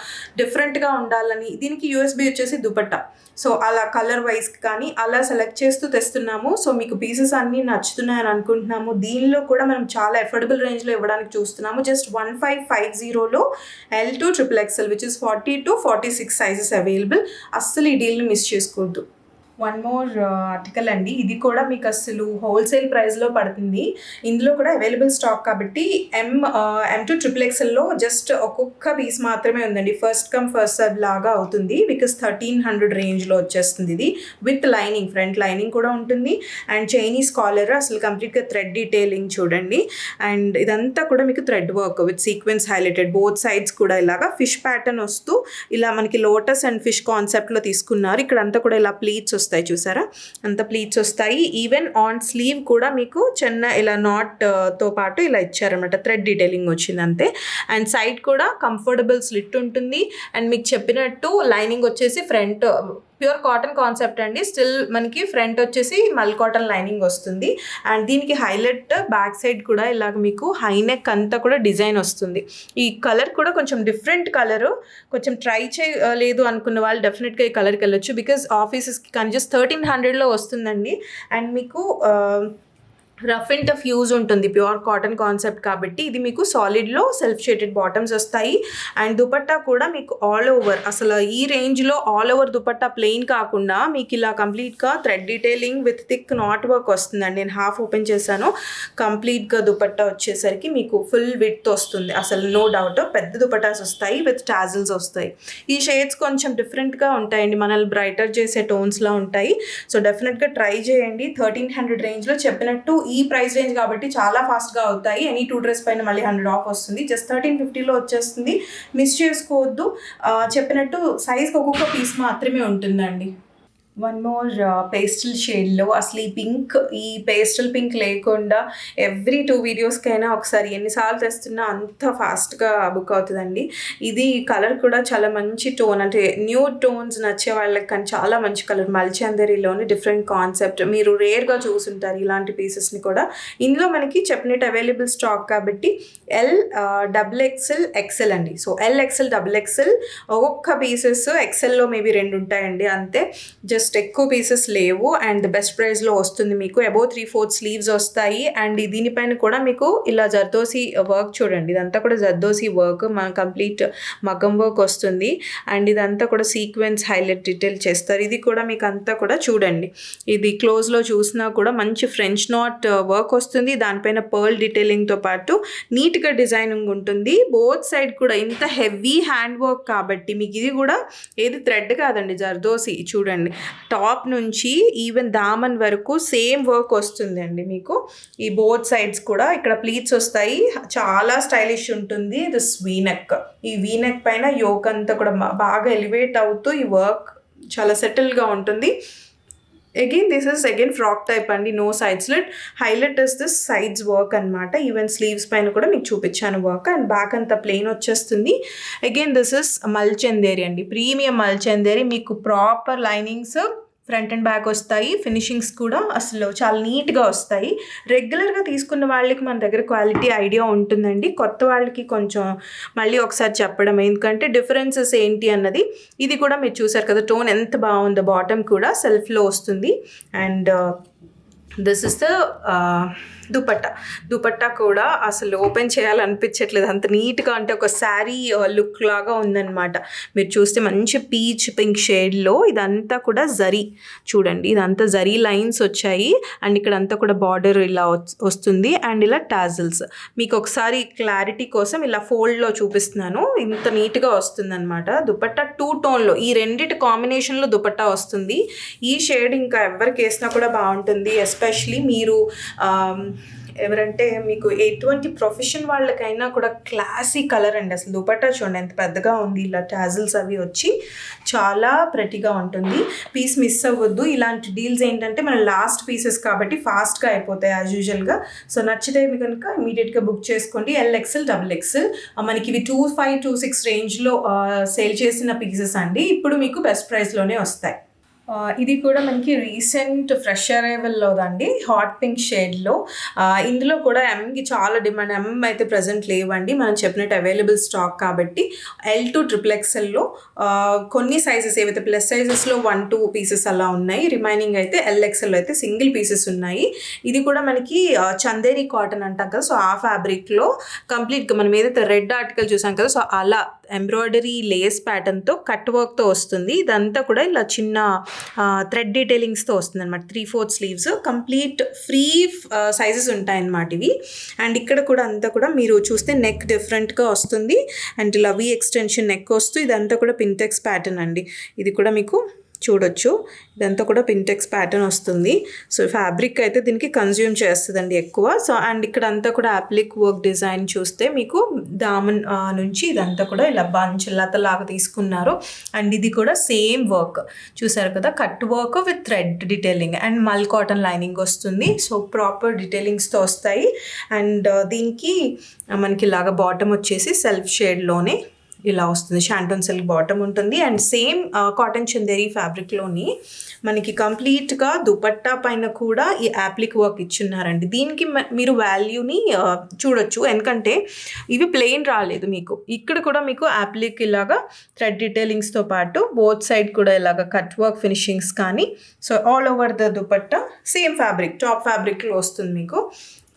డిఫరెంట్గా ఉండాలని దీనికి USB వచ్చేసి దుపట్టా. సో అలా కలర్ వైజ్ కానీ అలా సెలెక్ట్ చేస్తూ తెస్తున్నాము. సో మీకు పీసెస్ అన్నీ నచ్చుతున్నాయని అనుకుంటున్నాము. దీనిలో కూడా మనం చాలా అఫోర్డబుల్ రేంజ్లో ఇవ్వడానికి చూస్తున్నాము. జస్ట్ 1550లో L to XXL which is 40 to 46 sizes available. అస్సలు ఈ డీల్ని మిస్ చేసుకోవద్దు. వన్ మోర్ ఆర్టికల్ అండి, ఇది కూడా మీకు అసలు హోల్సేల్ ప్రైస్లో పడుతుంది. ఇందులో కూడా అవైలబుల్ స్టాక్ కాబట్టి M to XXLలో జస్ట్ ఒక్కొక్క పీస్ మాత్రమే ఉందండి. ఫస్ట్ కమ్ ఫస్ట్ సర్వ్ లాగా అవుతుంది, బికాస్ 1300 రేంజ్లో వచ్చేస్తుంది. ఇది విత్ లైనింగ్, ఫ్రంట్ లైనింగ్ కూడా ఉంటుంది. అండ్ చైనీస్ కాలర్, అసలు కంప్లీట్గా థ్రెడ్ డీటెయిలింగ్ చూడండి. అండ్ ఇదంతా కూడా మీకు thread work with sequence highlighted, both sides కూడా ఇలాగా ఫిష్ ప్యాటర్న్ వస్తూ ఇలా మనకి లోటస్ అండ్ ఫిష్ కాన్సెప్ట్లో తీసుకున్నారు. ఇక్కడ అంతా కూడా ఇలా ప్లీట్స్ వస్తాయి, చూసారా అంత ప్లీట్స్ వస్తాయి. ఈవెన్ ఆన్ స్లీవ్ కూడా మీకు చిన్న ఇలా నాట్ తో పాటు ఇలా ఇచ్చారనమాట, థ్రెడ్ డీటెయిలింగ్ వచ్చింది అంతే. అండ్ సైడ్ కూడా కంఫర్టబుల్ స్లిట్ ఉంటుంది. అండ్ మీకు చెప్పినట్టు లైనింగ్ వచ్చేసి ఫ్రంట్ ప్యూర్ కాటన్ కాన్సెప్ట్ అండి. స్టిల్ మనకి ఫ్రంట్ వచ్చేసి మల్ కాటన్ లైనింగ్ వస్తుంది. అండ్ దీనికి హైలైట్ బ్యాక్ సైడ్ కూడా ఇలాగ మీకు హై నెక్ అంతా కూడా డిజైన్ వస్తుంది. ఈ కలర్ కూడా కొంచెం డిఫరెంట్ కలరు, కొంచెం ట్రై చేయలేదు అనుకున్న వాళ్ళు డెఫినెట్గా ఈ కలర్కి వెళ్ళొచ్చు. బికాజ్ ఆఫీసెస్కి కానీ జస్ట్ 1300లో వస్తుందండి. అండ్ మీకు రఫ్ అండ్ టఫ్ యూజ్ ఉంటుంది, ప్యూర్ కాటన్ కాన్సెప్ట్ కాబట్టి. ఇది మీకు సాలిడ్లో సెల్ఫ్ షేడెడ్ బాటమ్స్ వస్తాయి. అండ్ దుపట్టా కూడా మీకు ఆల్ ఓవర్, అసలు ఈ రేంజ్లో ఆల్ ఓవర్ దుపట్టా ప్లెయిన్ కాకుండా మీకు ఇలా కంప్లీట్గా thread detailing with thick not work వస్తుందండి. నేను హాఫ్ ఓపెన్ చేశాను. కంప్లీట్గా దుపట్టా వచ్చేసరికి మీకు ఫుల్ విడ్త్ వస్తుంది, అసలు నో డౌట్. పెద్ద దుపట్టాస్ వస్తాయి విత్ టాజిల్స్ వస్తాయి. ఈ షేడ్స్ కొంచెం డిఫరెంట్గా ఉంటాయండి, మనల్ని బ్రైటర్ చేసే టోన్స్లా ఉంటాయి. సో డెఫినెట్గా ట్రై చేయండి. 1300 రేంజ్లో చెప్పినట్టు ఈ ప్రైస్ రేంజ్ కాబట్టి చాలా ఫాస్ట్గా అవుతాయి. ఎనీ 2 డ్రెస్ పైన మళ్ళీ 100 ఆఫ్ వస్తుంది. జస్ట్ 1350లో వచ్చేస్తుంది, మిస్ చేసుకోవద్దు. చెప్పినట్టు సైజ్కి ఒక్కొక్క పీస్ మాత్రమే ఉంటుందండి. వన్ మోర్ పేస్టల్ షేడ్లో, అసలు ఈ పేస్టల్ పింక్ లేకుండా ఎవ్రీ 2 వీడియోస్కైనా ఒకసారి ఎన్నిసార్లు తెస్తున్నా అంత ఫాస్ట్గా బుక్ అవుతుందండి. ఇది కలర్ కూడా చాలా మంచి టోన్, అంటే న్యూ టోన్స్ నచ్చే వాళ్ళకి కానీ చాలా మంచి కలర్. మల్చందరిలోని డిఫరెంట్ కాన్సెప్ట్, మీరు రేర్గా చూసుంటారు ఇలాంటి పీసెస్ని కూడా. ఇందులో మనకి చెప్పినట్టు అవైలబుల్ స్టాక్ కాబట్టి L XXL XL అండి. సో L XL XXL ఒక్కొక్క పీసెస్, ఎక్సెల్లో మేబీ 2 ఉంటాయండి అంతే, జస్ట్ ఎక్కువ పీసెస్ లేవు. అండ్ బెస్ట్ ప్రైస్లో వస్తుంది మీకు. అబౌవ్ 3/4 స్లీవ్స్ వస్తాయి. అండ్ దీనిపైన కూడా మీకు ఇలా జర్దోసి వర్క్ చూడండి, ఇదంతా కూడా జర్దోసి వర్క్, మన కంప్లీట్ మగ్గం వర్క్ వస్తుంది. అండ్ ఇదంతా కూడా సీక్వెన్స్ హైలైట్ డీటెయిల్ చేస్తారు. ఇది కూడా మీకు అంతా కూడా చూడండి, ఇది క్లోజ్లో చూసినా కూడా మంచి ఫ్రెంచ్ నాట్ వర్క్ వస్తుంది. దానిపైన పర్ల్ డీటెయిలింగ్తో పాటు నీట్గా డిజైనింగ్ ఉంటుంది. బోత్ సైడ్ కూడా ఇంత హెవీ హ్యాండ్ వర్క్ కాబట్టి మీకు ఇది కూడా ఏది థ్రెడ్ కాదండి, జర్దోసి. చూడండి టాప్ నుంచి ఈవెన్ దామన్ వరకు సేమ్ వర్క్ వస్తుంది అండి మీకు. ఈ బోత్ సైడ్స్ కూడా ఇక్కడ ప్లీట్స్ వస్తాయి, చాలా స్టైలిష్ ఉంటుంది. దిస్ వీనెక్, ఈ వీనెక్ పైన యోక్ అంతా కూడా బాగా ఎలివేట్ అవుతూ ఈ వర్క్ చాలా సెటిల్గా ఉంటుంది. Again this is again frock type అండి, no side slit. Highlight is this sides work అనమాట. ఈవెన్ స్లీవ్స్ పైన కూడా మీకు చూపించాను వర్క్. అండ్ బ్యాక్ అంతా ప్లెయిన్ వచ్చేస్తుంది. అగైన్ దిస్ ఇస్ మల్చందేరి అండి, ప్రీమియం మల్చందేరి. మీకు proper linings front and back వస్తాయి. ఫినిషింగ్స్ కూడా అసలు చాలా నీట్గా వస్తాయి. రెగ్యులర్గా తీసుకున్న వాళ్ళకి మన దగ్గర క్వాలిటీ ఐడియా ఉంటుందండి. కొత్త వాళ్ళకి కొంచెం మళ్ళీ ఒకసారి చెప్పడం, ఎందుకంటే డిఫరెన్సెస్ ఏంటి అన్నది. ఇది కూడా మీరు చూసారు కదా, టోన్ ఎంత బాగుందో. బాటమ్ కూడా సెల్ఫ్లో వస్తుంది. And this is the dupatta కూడా అసలు ఓపెన్ చేయాలనిపించట్లేదు, అంత నీట్గా, అంటే ఒక శారీ లుక్ లాగా ఉందన్నమాట. మీరు చూస్తే మంచి పీచ్ పింక్ షేడ్లో ఇదంతా కూడా జరీ, చూడండి ఇదంతా జరీ లైన్స్ వచ్చాయి. అండ్ ఇక్కడ అంతా కూడా బార్డర్ ఇలా వస్తుంది. అండ్ ఇలా టాజిల్స్. మీకు ఒకసారి క్లారిటీ కోసం ఇలా ఫోల్డ్లో చూపిస్తున్నాను. ఇంత నీట్గా వస్తుంది అనమాట. దుపట్టా 2 టోన్లో, ఈ రెండిటి కాంబినేషన్లో దుపట్టా వస్తుంది. ఈ షేడ్ ఇంకా ఎవరికి వేసినా కూడా బాగుంటుంది. ఎస్పెషలీ మీరు ఎవరంటే మీకు ఎటువంటి ప్రొఫెషన్ వాళ్ళకైనా కూడా క్లాసీ కలర్ అండి. అసలు దుపట్టా చూడండి ఎంత పెద్దగా ఉంది. ఇలా టాజిల్స్ అవి వచ్చి చాలా ప్రెటీగా ఉంటుంది. పీస్ మిస్ అవ్వద్దు. ఇలాంటి డీల్స్ ఏంటంటే మన లాస్ట్ పీసెస్ కాబట్టి ఫాస్ట్గా అయిపోతాయి యాజ్ యూజువల్గా. సో నచ్చితే మీకు కనుక ఇమీడియట్గా బుక్ చేసుకోండి. LXL, XXL మనకి ఇవి 2526 రేంజ్లో సేల్ చేసిన పీసెస్ అండి. ఇప్పుడు మీకు బెస్ట్ ప్రైస్లోనే వస్తాయి. ఇది కూడా మనకి రీసెంట్ ఫ్రెష్ అరైవల్లోదండి, హాట్ పింక్ షేడ్లో. ఇందులో కూడా ఎంకి చాలా డిమాండ్. ఎం అయితే ప్రజెంట్ లేవండి, మనం చెప్పినట్టు అవైలబుల్ స్టాక్ కాబట్టి. L to XXLలో కొన్ని సైజెస్ ఏవైతే ప్లస్ సైజెస్లో 1-2 పీసెస్ అలా ఉన్నాయి. రిమైనింగ్ అయితే LXLలో అయితే సింగిల్ పీసెస్ ఉన్నాయి. ఇది కూడా మనకి చందేరి కాటన్ అంటాం కదా, సో ఆ ఫ్యాబ్రిక్లో కంప్లీట్గా మనం ఏదైతే రెడ్ ఆర్టికల్ చూసాం కదా, సో అలా ఎంబ్రాయిడరీ లేస్ ప్యాటర్న్తో కట్ వర్క్తో వస్తుంది. ఇదంతా కూడా ఇలా చిన్న థ్రెడ్ డీటెయిలింగ్స్తో వస్తుంది అనమాట. 3/4 స్లీవ్స్, కంప్లీట్ ఫ్రీ సైజెస్ ఉంటాయన్నమాట ఇవి. అండ్ ఇక్కడ కూడా అంతా కూడా మీరు చూస్తే నెక్ డిఫరెంట్గా వస్తుంది. అండ్ ఇలా వి ఎక్స్టెన్షన్ నెక్ వస్తూ ఇదంతా కూడా పింటెక్స్ ప్యాటర్న్ అండి. ఇది కూడా మీకు చూడొచ్చు, ఇదంతా కూడా పింటెక్స్ ప్యాటర్న్ వస్తుంది. సో ఫ్యాబ్రిక్ అయితే దీనికి కన్జ్యూమ్ చేస్తుందండి ఎక్కువ. సో అండ్ ఇక్కడ అంతా కూడా అప్లిక్ వర్క్ డిజైన్ చూస్తే మీకు దామన్ నుంచి ఇదంతా కూడా ఇలా బంచ్ లతలాగా తీసుకున్నారు. అండ్ ఇది కూడా సేమ్ వర్క్ చూసారు కదా, cut work with thread detailing and mul cotton lining వస్తుంది. సో ప్రాపర్ డీటెయిలింగ్స్తో వస్తాయి. అండ్ దీనికి మనకి ఇలాగా బాటమ్ వచ్చేసి సెల్ఫ్ షేడ్లోనే ఇలా వస్తుంది. షాంటోన్ సిల్క్ బాటమ్ ఉంటుంది. అండ్ సేమ్ కాటన్ చందేరి ఫ్యాబ్రిక్లోని మనకి కంప్లీట్గా దుపట్టా పైన కూడా ఈ యాప్లిక్ వర్క్ ఇచ్చున్నారండి. దీనికి మీరు వాల్యూని చూడొచ్చు, ఎందుకంటే ఇవి ప్లెయిన్ రాలేదు మీకు. ఇక్కడ కూడా మీకు యాప్లిక్ ఇలాగా థ్రెడ్ డీటెయిలింగ్స్తో పాటు బోత్ సైడ్ కూడా ఇలాగ కట్ వర్క్ ఫినిషింగ్స్ కానీ, so all over the dupatta same fabric, top ఫ్యాబ్రిక్లో వస్తుంది మీకు.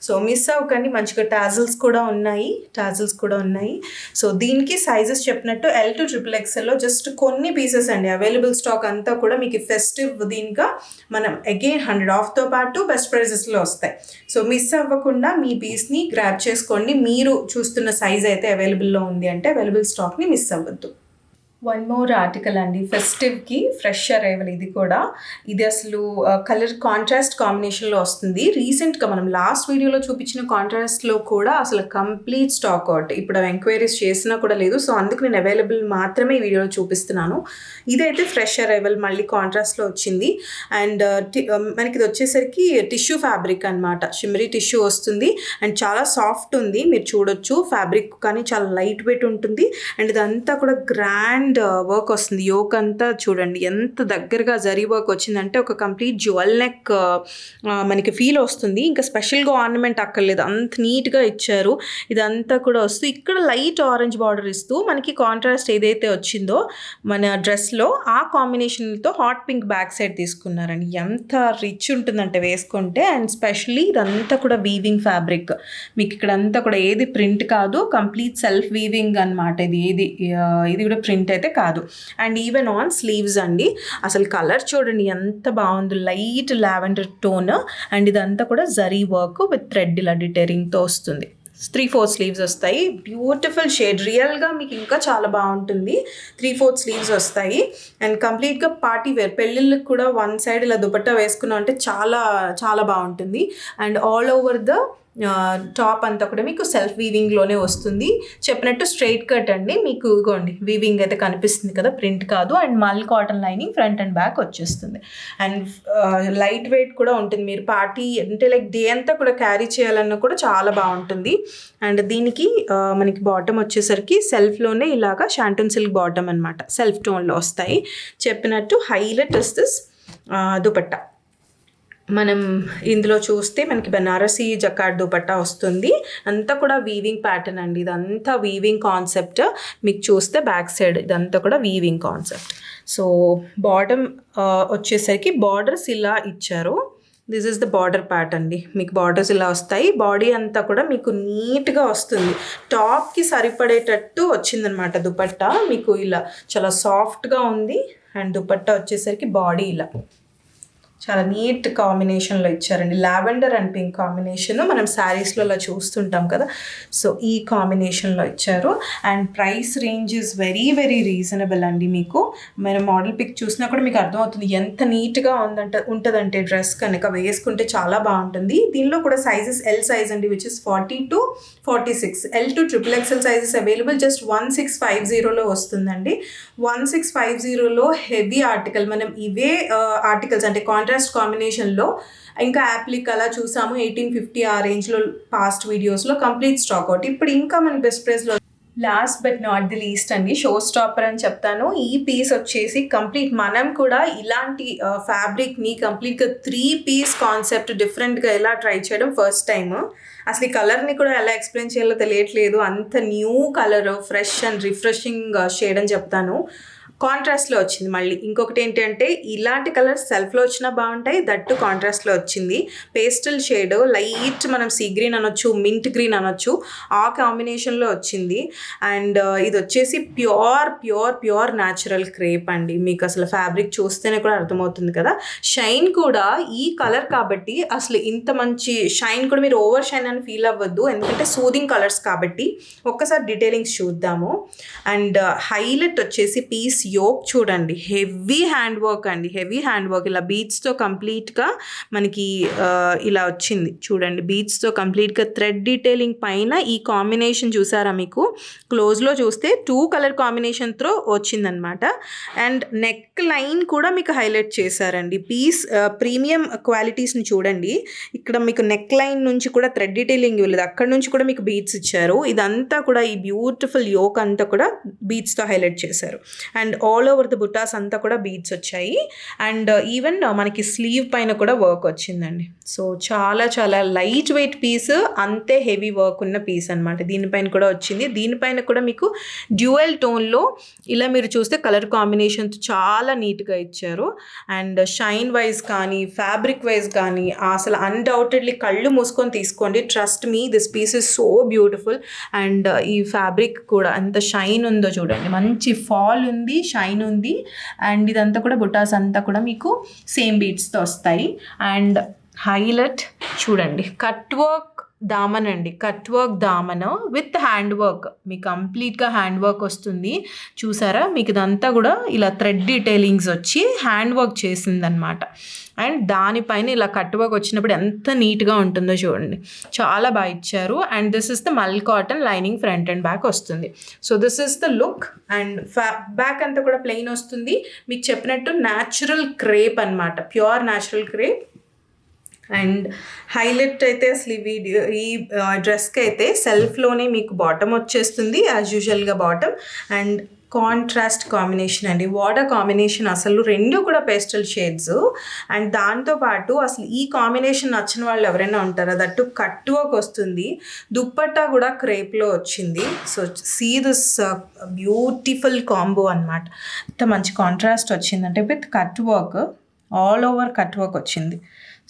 సో మిస్ అవ్వకండి, మంచిగా టాజిల్స్ కూడా ఉన్నాయి. సో దీనికి సైజెస్ చెప్పినట్టు L to XXLలో జస్ట్ కొన్ని పీసెస్ అండి అవైలబుల్ స్టాక్. అంతా కూడా మీకు ఫెస్టివ్ దీనిగా మనం అగైన్ 100 ఆఫ్తో పాటు బెస్ట్ ప్రైజెస్లో వస్తాయి. సో మిస్ అవ్వకుండా మీ పీస్ని గ్రాబ్ చేసుకోండి. మీరు చూస్తున్న సైజ్ అయితే అవైలబుల్లో ఉంది అంటే అవైలబుల్ స్టాక్ని మిస్ అవ్వద్దు. వన్ మోర్ ఆర్టికల్ అండి, ఫెస్టివ్కి ఫ్రెష్ అరైవల్. ఇది అసలు కలర్ కాంట్రాస్ట్ కాంబినేషన్లో వస్తుంది. రీసెంట్గా మనం లాస్ట్ వీడియోలో చూపించిన కాంట్రాస్ట్లో కూడా అసలు కంప్లీట్ స్టాక్ అవుట్. ఇప్పుడు ఎంక్వైరీస్ చేసినా కూడా లేదు. సో అందుకు నేను అవైలబుల్ మాత్రమే ఈ వీడియోలో చూపిస్తున్నాను. ఇదైతే ఫ్రెష్ అరైవల్, మళ్ళీ కాంట్రాస్ట్లో వచ్చింది. అండ్ మనకి ఇది వచ్చేసరికి టిష్యూ ఫ్యాబ్రిక్ అనమాట, షిమ్మరీ టిష్యూ వస్తుంది. అండ్ చాలా సాఫ్ట్ ఉంది, మీరు చూడొచ్చు. ఫ్యాబ్రిక్ కానీ చాలా లైట్ వెయిట్ ఉంటుంది. అండ్ ఇదంతా కూడా గ్రాండ్ వర్క్ వస్తుంది. యోక్ అంతా చూడండి ఎంత దగ్గరగా జరీ వర్క్ వచ్చిందంటే ఒక కంప్లీట్ జ్యువెల్ నెక్ మనకి ఫీల్ వస్తుంది. ఇంకా స్పెషల్గా ఆర్నమెంట్ అక్కర్లేదు, అంత నీట్గా ఇచ్చారు. ఇదంతా కూడా వస్తూ ఇక్కడ లైట్ ఆరెంజ్ బార్డర్ ఇస్తూ మనకి కాంట్రాస్ట్ ఏదైతే వచ్చిందో మన డ్రెస్లో ఆ కాంబినేషన్తో హాట్ పింక్ బ్యాక్ సైడ్ తీసుకున్నారండి. ఎంత రిచ్ ఉంటుందంటే వేసుకుంటే. అండ్ స్పెషల్లీ ఇదంతా కూడా వీవింగ్ ఫ్యాబ్రిక్. మీకు ఇక్కడ అంతా కూడా ఏది ప్రింట్ కాదు, కంప్లీట్ సెల్ఫ్ వీవింగ్ అనమాట. ఇది కూడా ప్రింట్ అయితే కాదు. అండ్ ఈవెన్ ఆన్ స్లీవ్స్ అండి, అసలు కలర్ చూడండి ఎంత బాగుంది, లైట్ లావెండర్ టోన్. అండ్ ఇదంతా కూడా జరీ వర్క్ విత్ థ్రెడ్ ఇలా డిటైలింగ్తో వస్తుంది. 3/4 స్లీవ్స్ వస్తాయి. బ్యూటిఫుల్ షేడ్, రియల్గా మీకు ఇంకా చాలా బాగుంటుంది. 3/4 స్లీవ్స్ వస్తాయి. అండ్ కంప్లీట్గా పార్టీ వేర్, పెళ్ళిళ్ళకి కూడా వన్ సైడ్ ఇలా దుపట్టా వేసుకున్నాం అంటే చాలా చాలా బాగుంటుంది. And all over the top అంతా కూడా మీకు సెల్ఫ్ వీవింగ్లోనే వస్తుంది. చెప్పినట్టు స్ట్రైట్ కట్ అండి, మీకు ఇగోండి వీవింగ్ అయితే కనిపిస్తుంది కదా, ప్రింట్ కాదు. And mul cotton lining front and back వచ్చేస్తుంది. అండ్ లైట్ వెయిట్ కూడా ఉంటుంది. మీరు పార్టీ అంటే లైక్ డే అంతా కూడా క్యారీ చేయాలన్నా కూడా చాలా బాగుంటుంది. అండ్ దీనికి మనకి బాటమ్ వచ్చేసరికి సెల్ఫ్లోనే ఇలాగా షాంటూన్ సిల్క్ బాటమ్ అనమాట, సెల్ఫ్ టోన్లో వస్తాయి. చెప్పినట్టు హైలైట్ ఇస్ దిస్ దుపట్టా. మనం ఇందులో చూస్తే మనకి బనారసి జకార్డ్ దుపట్టా వస్తుంది. అంతా కూడా వీవింగ్ ప్యాటర్న్ అండి, ఇదంతా వీవింగ్ కాన్సెప్ట్. మీకు చూస్తే బ్యాక్ సైడ్ ఇదంతా కూడా వీవింగ్ కాన్సెప్ట్. సో బాటమ్ వచ్చేసరికి బార్డర్స్ ఇలా ఇచ్చారు. This is the border part అండి. మీకు బార్డర్స్ ఇలా వస్తాయి. బాడీ అంతా కూడా మీకు నీట్గా వస్తుంది. టాప్కి సరిపడేటట్టు వచ్చిందనమాట దుపట్టా. మీకు ఇలా చాలా సాఫ్ట్గా ఉంది. అండ్ దుపట్టా వచ్చేసరికి బాడీ ఇలా చాలా నీట్ కాంబినేషన్లో ఇచ్చారండి. లావెండర్ అండ్ పింక్ కాంబినేషన్ మనం శారీస్లో అలా చూస్తుంటాం కదా, సో ఈ కాంబినేషన్లో ఇచ్చారు. And price range is very very reasonable అండి. మీకు మన మోడల్ పిక్ చూసినా కూడా మీకు అర్థమవుతుంది ఎంత నీట్గా ఉంటుందంటే డ్రెస్ కనుక వేసుకుంటే చాలా బాగుంటుంది. దీనిలో కూడా సైజెస్ ఎల్ సైజ్ అండి, which is 40 to 46. L to XXL sizes available. Just 1650లో వస్తుందండి. 1650లో హెవీ ఆర్టికల్. మనం ఇవే ఆర్టికల్స్ అంటే కాంట్రాస్ట్ కాంబినేషన్లో ఇంకా యాప్లిక్ అలా చూసాము 1850 ఆ రేంజ్లో పాస్ట్ వీడియోస్లో కంప్లీట్ స్టాక్ అవుట్. ఇప్పుడు ఇంకా మన బెస్ట్ ప్రైస్లో last but not the least అండి, షో స్టాపర్ అని చెప్తాను. ఈ పీస్ వచ్చేసి కంప్లీట్ మనం కూడా ఇలాంటి ఫ్యాబ్రిక్ని కంప్లీట్గా 3 పీస్ కాన్సెప్ట్ డిఫరెంట్గా ఎలా ట్రై చేయడం ఫస్ట్ టైం. అసలు ఈ కలర్ని కూడా ఎలా ఎక్స్ప్లెయిన్ చేయాలో తెలియట్లేదు. అంత new colour, fresh and refreshing shade అని చెప్తాను. కాంట్రాస్ట్లో వచ్చింది. మళ్ళీ ఇంకొకటి ఏంటంటే ఇలాంటి కలర్స్ సెల్ఫ్లో వచ్చినా బాగుంటాయి, దట్టు కాంట్రాస్ట్లో వచ్చింది. పేస్టల్ షేడ్ లైట్ మనం సీ గ్రీన్ అనొచ్చు, మింట్ గ్రీన్ అనొచ్చు, ఆ కాంబినేషన్లో వచ్చింది. అండ్ ఇది వచ్చేసి ప్యూర్ న్యాచురల్ క్రేప్ అండి. మీకు అసలు ఫ్యాబ్రిక్ చూస్తేనే కూడా అర్థమవుతుంది కదా. షైన్ కూడా ఈ కలర్ కాబట్టి అసలు ఇంత మంచి షైన్ కూడా మీరు ఓవర్ షైన్ అని ఫీల్ అవ్వద్దు, ఎందుకంటే సూదింగ్ కలర్స్ కాబట్టి. ఒక్కసారి డీటెయిలింగ్స్ చూద్దాము. అండ్ హైలైట్ వచ్చేసి పీస్ యోక్ చూడండి, హెవీ హ్యాండ్ వర్క్ అండి, హెవీ హ్యాండ్ వర్క్. ఇలా బీడ్స్తో కంప్లీట్గా మనకి ఇలా వచ్చింది చూడండి. బీడ్స్తో కంప్లీట్గా థ్రెడ్ డీటెయిలింగ్ పైన ఈ కాంబినేషన్ చూసారా, మీకు క్లోజ్లో చూస్తే 2 కలర్ కాంబినేషన్తో వచ్చిందనమాట. అండ్ నెక్ లైన్ కూడా మీకు హైలైట్ చేశారండి. పీస్ ప్రీమియం క్వాలిటీస్ని చూడండి. ఇక్కడ మీకు నెక్ లైన్ నుంచి కూడా థ్రెడ్ డీటెయిలింగ్ ఇవ్వలేదు, అక్కడ నుంచి కూడా మీకు బీడ్స్ ఇచ్చారు. ఇదంతా కూడా ఈ బ్యూటిఫుల్ యోక్ అంతా కూడా బీడ్స్తో హైలైట్ చేశారు. అండ్ ఆల్ ఓవర్ ద బుటాస్ అంతా కూడా బీడ్స్ వచ్చాయి. అండ్ ఈవెన్ మనకి స్లీవ్ పైన కూడా వర్క్ వచ్చిందండి. సో చాలా చాలా లైట్ వెయిట్ పీస్, అంతే హెవీ వర్క్ ఉన్న పీస్ అనమాట. దీనిపైన కూడా వచ్చింది. దీనిపైన కూడా మీకు డ్యూయల్ టోన్లో ఇలా మీరు చూస్తే కలర్ కాంబినేషన్ చాలా నీట్గా ఇచ్చారు. అండ్ షైన్ వైజ్ కానీ ఫ్యాబ్రిక్ వైజ్ కానీ అసలు అన్డౌటెడ్లీ కళ్ళు మూసుకొని తీసుకోండి. Trust me, this piece is so beautiful. And ఈ ఫ్యాబ్రిక్ కూడా ఎంత షైన్ ఉందో చూడండి, మంచి ఫాల్ ఉంది, షైన్ ఉంది. అండ్ ఇదంతా కూడా బుటాస్ అంతా కూడా మీకు సేమ్ బీడ్స్తో వస్తాయి. అండ్ హైలైట్ చూడండి, కట్ వర్క్ దామన్ అండి, కట్ వర్క్ దామన్ విత్ హ్యాండ్ వర్క్. మీకు కంప్లీట్గా హ్యాండ్ వర్క్ వస్తుంది చూసారా. మీకు ఇదంతా కూడా ఇలా థ్రెడ్ డీటెయిలింగ్స్ వచ్చి హ్యాండ్ వర్క్ చేసిందనమాట. అండ్ దానిపైన ఇలా కట్ వర్క్ వచ్చినప్పుడు ఎంత నీట్గా ఉంటుందో చూడండి, చాలా బాగా ఇచ్చారు. And this is the mul cotton lining front and back వస్తుంది. So this is the look. And back అంతా కూడా ప్లెయిన్ వస్తుంది. మీకు చెప్పినట్టు న్యాచురల్ క్రేప్ అనమాట, pure natural crepe. And highlight అయితే అసలు ఈ డ్రెస్కి అయితే సెల్ఫ్లోనే మీకు బాటమ్ వచ్చేస్తుంది యాజ్ యూజువల్గా బాటమ్. అండ్ కాంట్రాస్ట్ కాంబినేషన్ అండి, వాటర్ కాంబినేషన్, అసలు రెండు కూడా పేస్టల్ షేడ్స్. అండ్ దాంతోపాటు అసలు ఈ కాంబినేషన్ నచ్చిన వాళ్ళు ఎవరైనా ఉంటారా, దట్టు కట్ వర్క్ వస్తుంది. దుప్పట్టా కూడా క్రేప్లో వచ్చింది. So see this beautiful combo అనమాట. ఇంత మంచి కాంట్రాస్ట్ వచ్చిందంటే with cut work, all over cut work వచ్చింది.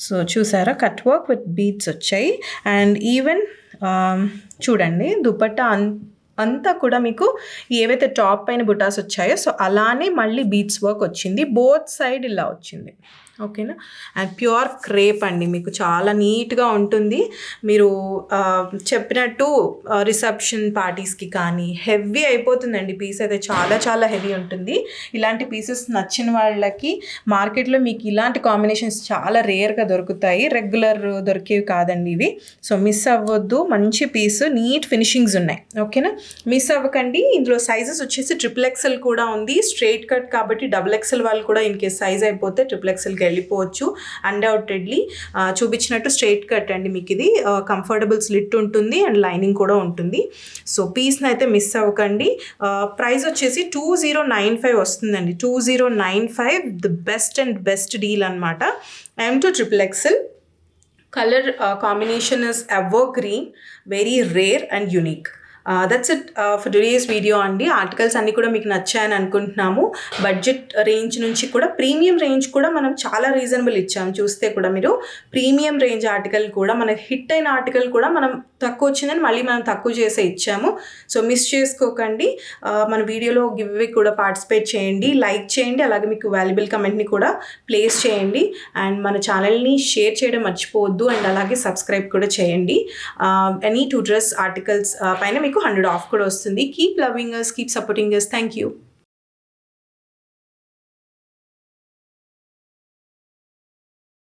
సో చూసారా, కట్ వర్క్ విత్ బీడ్స్ వచ్చాయి. అండ్ ఈవెన్ చూడండి దుపట్టా అంతా కూడా మీకు ఏవైతే టాప్ పైన బుటాస్ వచ్చాయో సో అలానే మళ్ళీ బీడ్స్ వర్క్ వచ్చింది. బోత్ సైడ్ ఇలా వచ్చింది. ఓకేనా. అండ్ ప్యూర్ క్రేప్ అండి, మీకు చాలా నీట్గా ఉంటుంది. మీరు చెప్పినట్టు రిసెప్షన్ పార్టీస్కి కానీ హెవీ అయిపోతుందండి పీస్ అయితే, చాలా చాలా హెవీ ఉంటుంది. ఇలాంటి పీసెస్ నచ్చిన వాళ్ళకి మార్కెట్లో మీకు ఇలాంటి కాంబినేషన్స్ చాలా రేర్గా దొరుకుతాయి, రెగ్యులర్ దొరికేవి కాదండి ఇవి. సో మిస్ అవ్వద్దు, మంచి పీస్, నీట్ ఫినిషింగ్స్ ఉన్నాయి. ఓకేనా, మిస్ అవ్వకండి. ఇందులో సైజెస్ వచ్చేసి XXL కూడా ఉంది. స్ట్రైట్ కట్ కాబట్టి XXL వాళ్ళు కూడా ఇన్ కేస్ సైజ్ అయిపోతే XXLకి వెళ్ళిపోవచ్చు. అన్డౌటెడ్లీ చూపించినట్టు స్ట్రైట్ కట్ అండి మీకు ఇది. కంఫర్టబుల్ స్లిట్ ఉంటుంది అండ్ లైనింగ్ కూడా ఉంటుంది. సో పీస్ని అయితే మిస్ అవ్వకండి. ప్రైస్ వచ్చేసి 2095 వస్తుందండి. 2095 ది బెస్ట్ డీల్ అనమాట. M2 XXL. Color combination is evergreen, very rare and unique. That's it for today's video అండి. ఆర్టికల్స్ అన్నీ కూడా మీకు నచ్చాయని అనుకుంటున్నాము. బడ్జెట్ రేంజ్ నుంచి కూడా ప్రీమియం రేంజ్ కూడా మనం చాలా రీజనబుల్ ఇచ్చాము. చూస్తే కూడా మీరు ప్రీమియం రేంజ్ ఆర్టికల్ కూడా మనకి హిట్ అయిన ఆర్టికల్ కూడా మనం తక్కువ వచ్చిందని మళ్ళీ మనం తక్కువ చేసే ఇచ్చాము. సో మిస్ చేసుకోకండి. మన వీడియోలో గివ్ అవే కూడా పార్టిసిపేట్ చేయండి, లైక్ చేయండి, అలాగే మీకు వాల్యుబుల్ కమెంట్ని కూడా ప్లేస్ చేయండి. అండ్ మన ఛానల్ని షేర్ చేయడం మర్చిపోవద్దు. అండ్ అలాగే సబ్స్క్రైబ్ కూడా చేయండి. ఎనీ 2 డ్రెస్ ఆర్టికల్స్ పైన మీకు 100 ఆఫ్ కూడా వస్తుంది. Keep loving us, keep supporting us. Thank you.